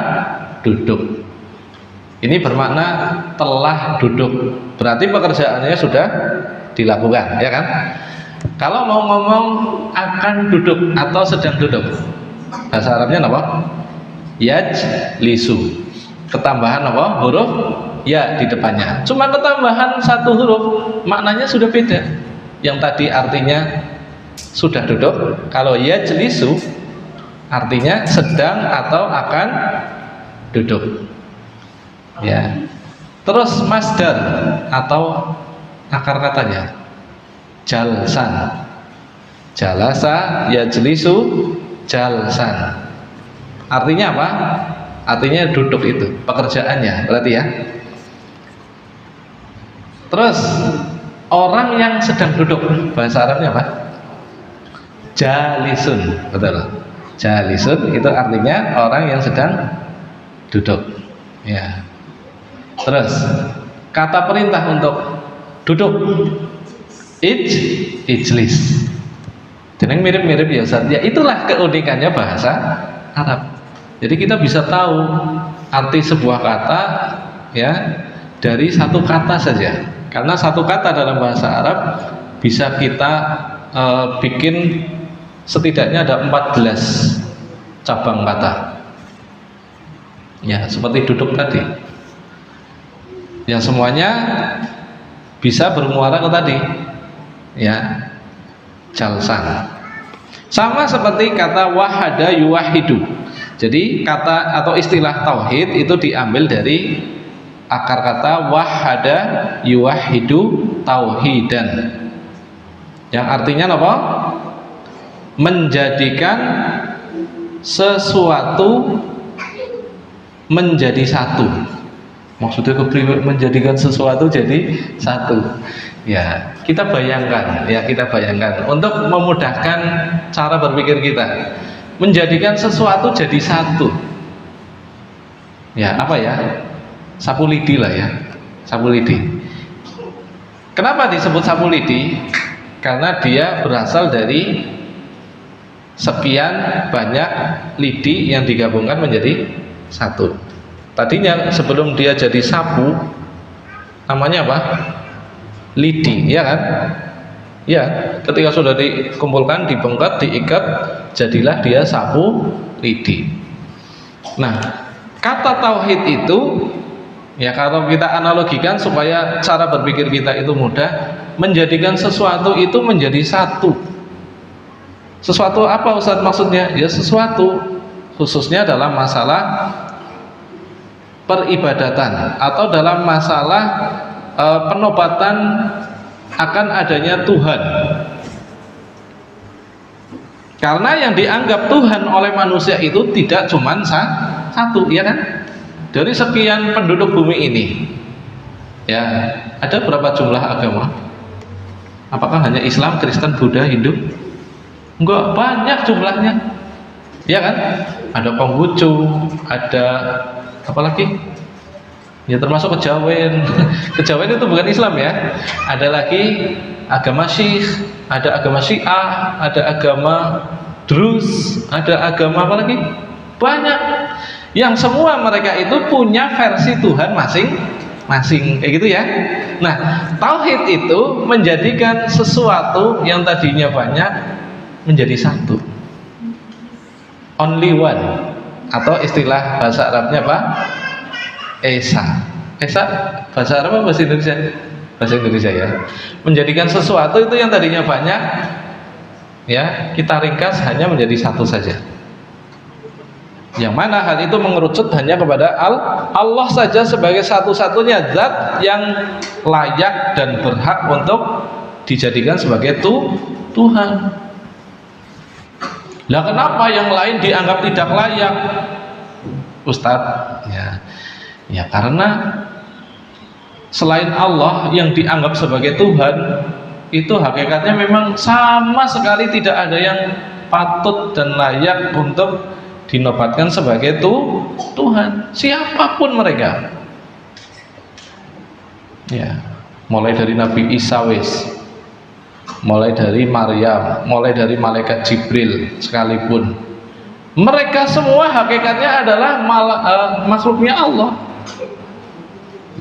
Duduk. Ini bermakna telah duduk, berarti pekerjaannya sudah dilakukan, ya kan? Kalau mau ngomong akan duduk atau sedang duduk, bahasa Arabnya apa? Yajlisu. Ketambahan apa? Huruf ya di depannya. Cuma ketambahan satu huruf, maknanya sudah beda. Yang tadi artinya sudah duduk, kalau yajlisu artinya sedang atau akan duduk. Ya. Terus masdar atau akar katanya jalsan. Jalasa yajlisu jalsan. Artinya apa? Artinya duduk itu, pekerjaannya berarti ya. Terus orang yang sedang duduk, bahasa Arabnya apa? Jalisun, betul. Jalisun itu artinya orang yang sedang duduk. Ya. Terus kata perintah untuk duduk, ijlis. Jadi mirip-mirip ya Ustaz. Ya itulah keunikannya bahasa Arab. Jadi kita bisa tahu arti sebuah kata ya dari satu kata saja. Karena satu kata dalam bahasa Arab bisa kita bikin setidaknya ada 14 cabang kata. Ya, seperti duduk tadi. Yang semuanya bisa bermuara ke tadi. Ya, jalsan. Sama seperti kata wahada yuwahidu. Jadi kata atau istilah tauhid itu diambil dari akar kata wahada yuwahidu tauhidan. Yang artinya apa? Menjadikan sesuatu menjadi satu. Maksudnya menjadikan sesuatu jadi satu. Ya, kita bayangkan untuk memudahkan cara berpikir kita. Menjadikan sesuatu jadi satu. Ya, apa ya? Sapu lidi lah ya. Sapu lidi. Kenapa disebut sapu lidi? Karena dia berasal dari sekian banyak lidi yang digabungkan menjadi satu. Tadinya sebelum dia jadi sapu namanya apa? Lidi, ya kan? Ya, ketika sudah dikumpulkan, dibengkat, diikat, jadilah dia sapu lidi. Nah, kata tauhid itu ya kalau kita analogikan supaya cara berpikir kita itu mudah, menjadikan sesuatu itu menjadi satu. Sesuatu apa Ustaz maksudnya? Ya sesuatu khususnya dalam masalah peribadatan atau dalam masalah penobatan akan adanya Tuhan. Karena yang dianggap Tuhan oleh manusia itu tidak cuma satu, ya kan? Dari sekian penduduk bumi ini, ya ada berapa jumlah agama? Apakah hanya Islam, Kristen, Buddha, Hindu? Enggak, banyak jumlahnya, ya kan? Ada Konghucu, ada apa lagi? Ya termasuk kejawen. Kejawen itu bukan Islam ya. Ada lagi agama Sikh, ada agama Syiah, ada agama Drus, ada agama apa lagi? Banyak. Yang semua mereka itu punya versi Tuhan masing-masing, kayak gitu ya. Nah, tauhid itu menjadikan sesuatu yang tadinya banyak menjadi satu. Only one, atau istilah bahasa Arabnya apa? Esa bahasa Arab apa bahasa Indonesia? Bahasa Indonesia ya. Menjadikan sesuatu itu yang tadinya banyak ya kita ringkas hanya menjadi satu saja. Yang mana hal itu mengerucut hanya kepada Allah saja sebagai satu-satunya zat yang layak dan berhak untuk dijadikan sebagai Tuhan. Lah kenapa yang lain dianggap tidak layak? Ustadz, ya karena selain Allah yang dianggap sebagai Tuhan itu hakikatnya memang sama sekali tidak ada yang patut dan layak untuk dinobatkan sebagai Tuhan, siapapun mereka. Ya, mulai dari Nabi Isa mulai dari Maryam, mulai dari malaikat Jibril sekalipun, mereka semua hakikatnya adalah makhluknya Allah.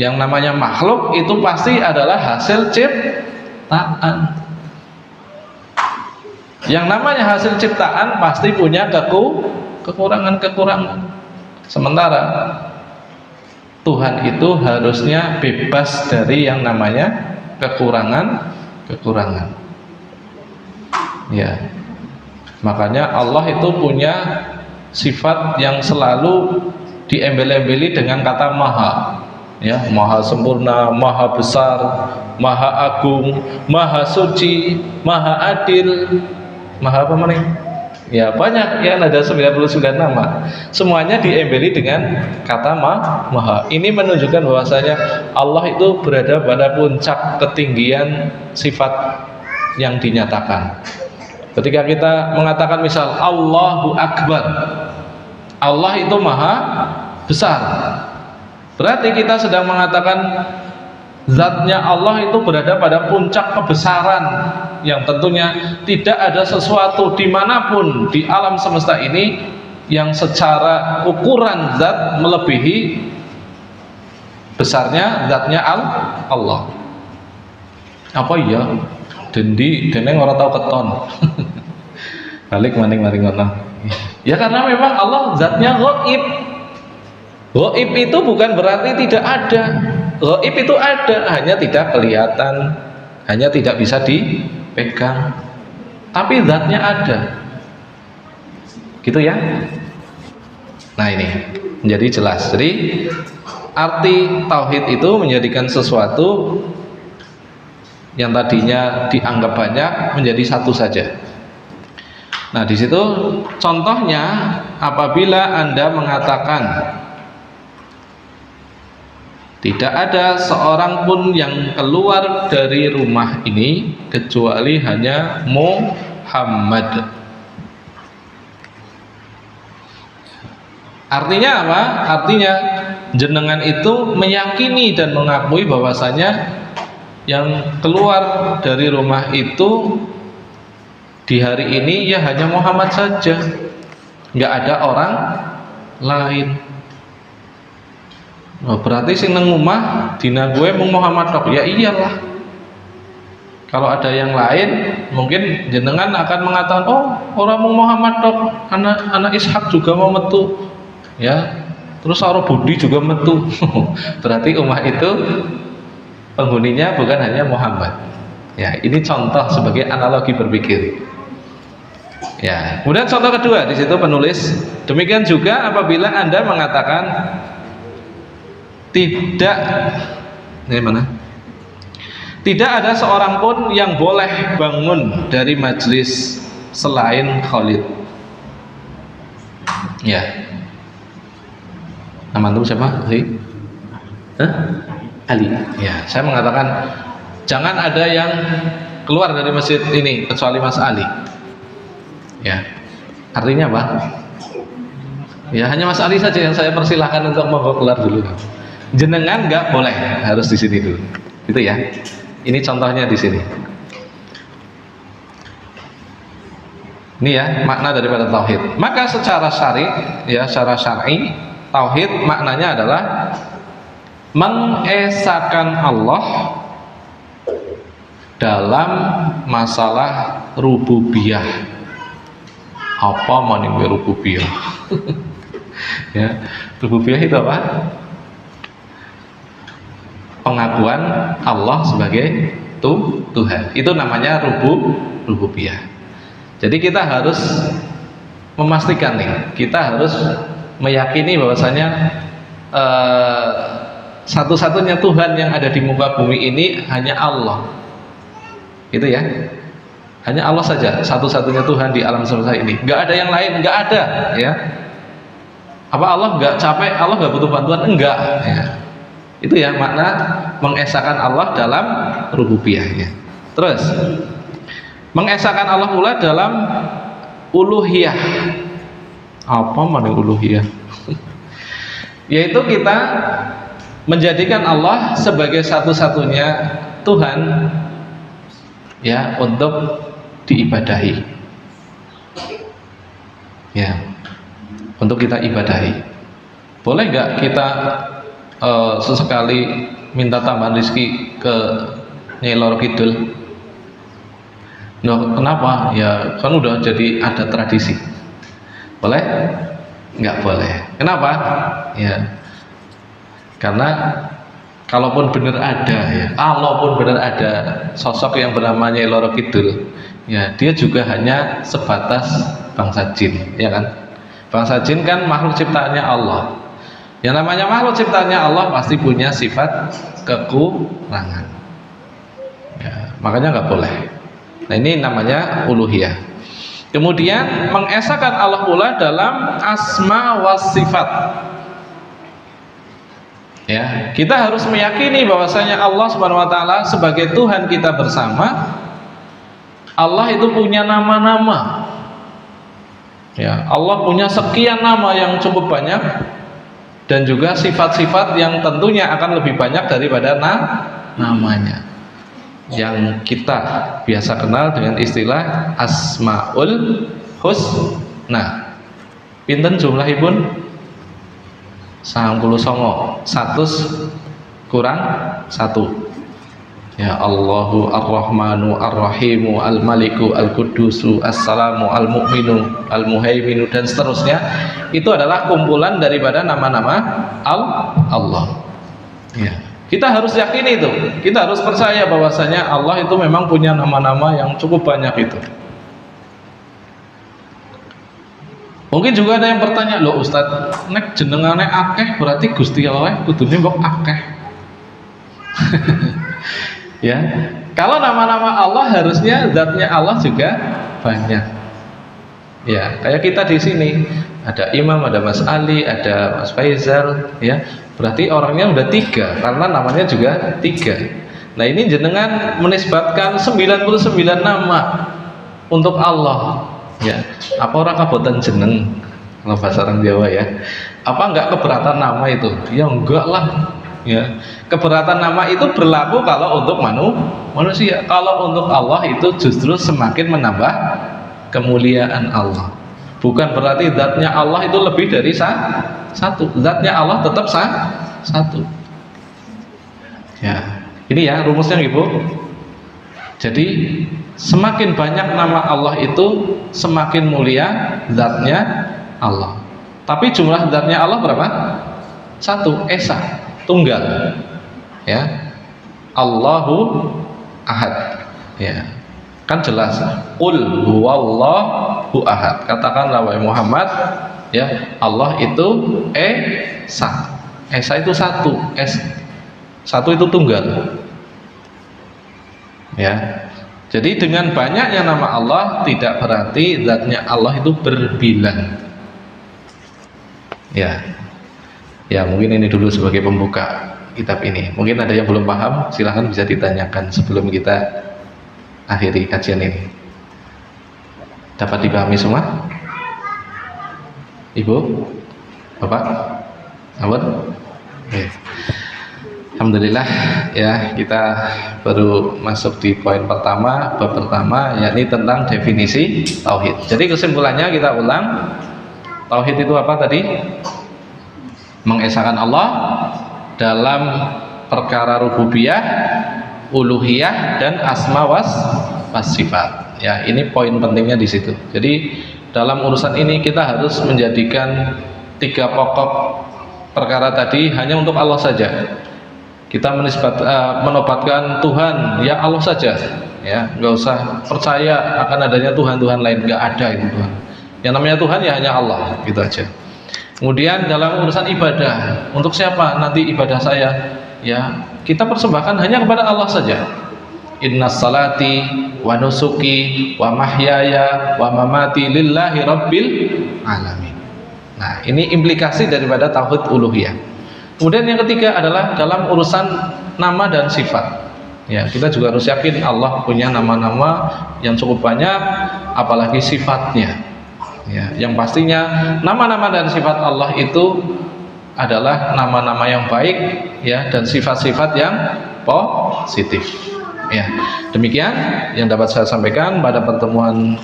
Yang namanya makhluk itu pasti adalah hasil ciptaan. Yang namanya hasil ciptaan pasti punya kekurangan-kekurangan. Sementara Tuhan itu harusnya bebas dari yang namanya kekurangan. Ya. Makanya Allah itu punya sifat yang selalu diembel-embeli dengan kata maha. ya, maha sempurna, maha besar, maha agung, maha suci, maha adil, maha apa namanya? Ya banyak ya, ada 99 nama. Semuanya diembeli dengan kata maha. Ini menunjukkan bahwasanya Allah itu berada pada puncak ketinggian sifat yang dinyatakan. Ketika kita mengatakan misal Allahu Akbar, Allah itu maha besar, berarti kita sedang mengatakan zatnya Allah itu berada pada puncak kebesaran yang tentunya tidak ada sesuatu dimanapun di alam semesta ini yang secara ukuran zat melebihi besarnya zatnya Allah. Apa iya? Dendi deneng ora tau keton. Balik maning ngono. Ya karena memang Allah zatnya ghaib. Ghaib itu bukan berarti tidak ada. Ghaib itu ada, hanya tidak kelihatan, hanya tidak bisa dipegang. Tapi zatnya ada. Gitu ya. Nah ini menjadi jelas. Jadi arti tauhid itu menjadikan sesuatu yang tadinya dianggap banyak menjadi satu saja. Nah, di situ contohnya apabila Anda mengatakan tidak ada seorang pun yang keluar dari rumah ini kecuali hanya Muhammad. Artinya apa? Artinya jenengan itu meyakini dan mengakui bahwasanya yang keluar dari rumah itu di hari ini ya hanya Muhammad saja, nggak ada orang lain. Oh, berarti sing nang omah dina gue mung Muhammad tok. Ya iyalah. Kalau ada yang lain mungkin jenengan akan mengatakan, oh orang mung Muhammad tok, anak Ishak juga mau metu, ya. Terus Saro Budi juga metu. Berarti omah itu penghuninya bukan hanya Muhammad. Ya, ini contoh sebagai analogi berpikir. Ya, kemudian contoh kedua di situ penulis, demikian juga apabila Anda mengatakan tidak, ini mana? Tidak ada seorang pun yang boleh bangun dari majelis selain Khalid. Ya. Nama antum siapa? Ali. Ya, saya mengatakan jangan ada yang keluar dari masjid ini kecuali Mas Ali. Ya, artinya apa? Ya hanya Mas Ali saja yang saya persilahkan untuk mau keluar dulu. Jenengan nggak boleh, harus di sini dulu. Itu ya. Ini contohnya di sini. Ini ya makna daripada tauhid. Maka secara syar'i, ya secara syar'i, tauhid maknanya adalah mengesahkan Allah dalam masalah rububiyah. Apa maning rububiyah? Ya, rububiyah itu apa? Pengakuan Allah sebagai Tuhan. Itu namanya rububiyah. Jadi kita harus memastikan nih, kita harus meyakini bahwasanya satu-satunya Tuhan yang ada di muka bumi ini hanya Allah. Itu ya. Hanya Allah saja, satu-satunya Tuhan di alam semesta ini. Nggak ada yang lain, nggak ada, ya. Apa Allah nggak capek? Allah nggak butuh bantuan? Enggak. Ya. Itu ya makna mengesahkan Allah dalam rububiyahnya. Terus mengesahkan Allah pula dalam uluhiyah. Apa makna uluhiyah? Yaitu kita menjadikan Allah sebagai satu-satunya Tuhan, ya, untuk diibadahi, ya, untuk kita ibadahi. Boleh nggak kita sesekali minta tambahan rezeki ke Nyai Loro Kidul? No, kenapa? Ya kan udah jadi ada tradisi. Boleh? Nggak boleh. Kenapa? Ya karena kalaupun benar ada sosok yang bernama Nyai Loro Kidul, ya dia juga hanya sebatas bangsa jin, ya kan? Bangsa jin kan makhluk ciptaannya Allah. Yang namanya makhluk ciptaannya Allah pasti punya sifat kekurangan. Ya, makanya nggak boleh. Nah ini namanya uluhiyah. Kemudian mengesahkan Allah pula dalam asma was sifat. Ya, kita harus meyakini bahwasanya Allah Subhanahu wa taala sebagai Tuhan kita bersama. Allah itu punya nama-nama. Ya, Allah punya sekian nama yang cukup banyak dan juga sifat-sifat yang tentunya akan lebih banyak daripada namanya. Yang kita biasa kenal dengan istilah Asmaul Husna. Pinten jumlahipun? 99 kurang 1. Ya Allahu Ar-Rahmanu Ar-Rahimu Al-Maliku Al-Qudusu As-Salamu Al-Mu'minu Al-Muhaiminu dan seterusnya. Itu adalah kumpulan daripada nama-nama Allah. Ya. Kita harus yakini itu. Kita harus percaya bahwasanya Allah itu memang punya nama-nama yang cukup banyak itu. Mungkin juga ada yang bertanya, loh Ustadz, nek jenengane akeh berarti Gusti Allah kudune mbok akeh. Ya, kalau nama-nama Allah harusnya zatnya Allah juga banyak. Ya, kayak kita di sini ada Imam, ada Mas Ali, ada Mas Faizal, ya. Berarti orangnya udah 3 karena namanya juga 3. Nah, ini jenengan menisbatkan 99 nama untuk Allah. Ya, apa orang kabupaten jeneng kalau bahasa orang Jawa ya? Apa enggak keberatan nama itu? Ya enggak lah. Ya, keberatan nama itu berlaku kalau untuk manusia. Kalau untuk Allah itu justru semakin menambah kemuliaan Allah. Bukan berarti zatnya Allah itu lebih dari satu. Zatnya Allah tetap satu. Ya, ini ya rumusnya Ibu. Jadi semakin banyak nama Allah itu semakin mulia zatnya Allah. Tapi jumlah zatnya Allah berapa? 1, esa, tunggal. Ya. Allahu Ahad. Ya. Kan jelas. Qul huwallahu ahad. Katakanlah wahai Muhammad, ya, Allah itu esa. Esa itu 1, satu itu tunggal. Ya. Jadi dengan banyaknya nama Allah tidak berarti zatnya Allah itu berbilang. Ya. Ya, mungkin ini dulu sebagai pembuka kitab ini. Mungkin ada yang belum paham, silahkan bisa ditanyakan sebelum kita akhiri kajian ini. Dapat dipahami semua? Ibu? Bapak? Awan? Oke. Alhamdulillah ya, kita baru masuk di poin pertama, bab pertama, yakni tentang definisi tauhid. Jadi kesimpulannya kita ulang, tauhid itu apa tadi? Mengesahkan Allah dalam perkara rububiyah, uluhiyah dan asma was sifat. Ya, ini poin pentingnya di situ. Jadi dalam urusan ini kita harus menjadikan 3 pokok perkara tadi hanya untuk Allah saja. Kita menobatkan Tuhan ya Allah saja, ya, nggak usah percaya akan adanya Tuhan-Tuhan lain, nggak ada itu Tuhan. Yang namanya Tuhan ya hanya Allah, gitu aja. Kemudian dalam urusan ibadah, untuk siapa nanti ibadah saya? Ya, kita persembahkan hanya kepada Allah saja. Innas salati wa nusuki wa mahyaya wa mamati lillahi rabbil alamin. Nah, ini implikasi daripada tauhid uluhiyah. Kemudian yang ketiga adalah dalam urusan nama dan sifat. Ya, kita juga harus yakin Allah punya nama-nama yang cukup banyak, apalagi sifatnya. Ya, yang pastinya nama-nama dan sifat Allah itu adalah nama-nama yang baik, ya, dan sifat-sifat yang positif. Ya, demikian yang dapat saya sampaikan pada pertemuan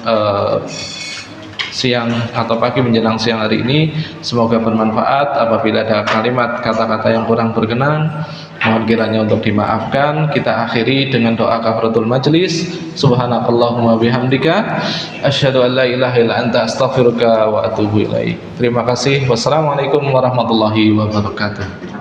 siang atau pagi menjelang siang hari ini. Semoga bermanfaat. Apabila ada kalimat kata-kata yang kurang berkenan, mohon kiranya untuk dimaafkan. Kita akhiri dengan doa kafaratul majlis. Subhanakallahumma bihamdika asyhadu an la ilaha illa anta astaghfiruka wa atubu ilaik. Terima kasih. Wassalamualaikum warahmatullahi wabarakatuh.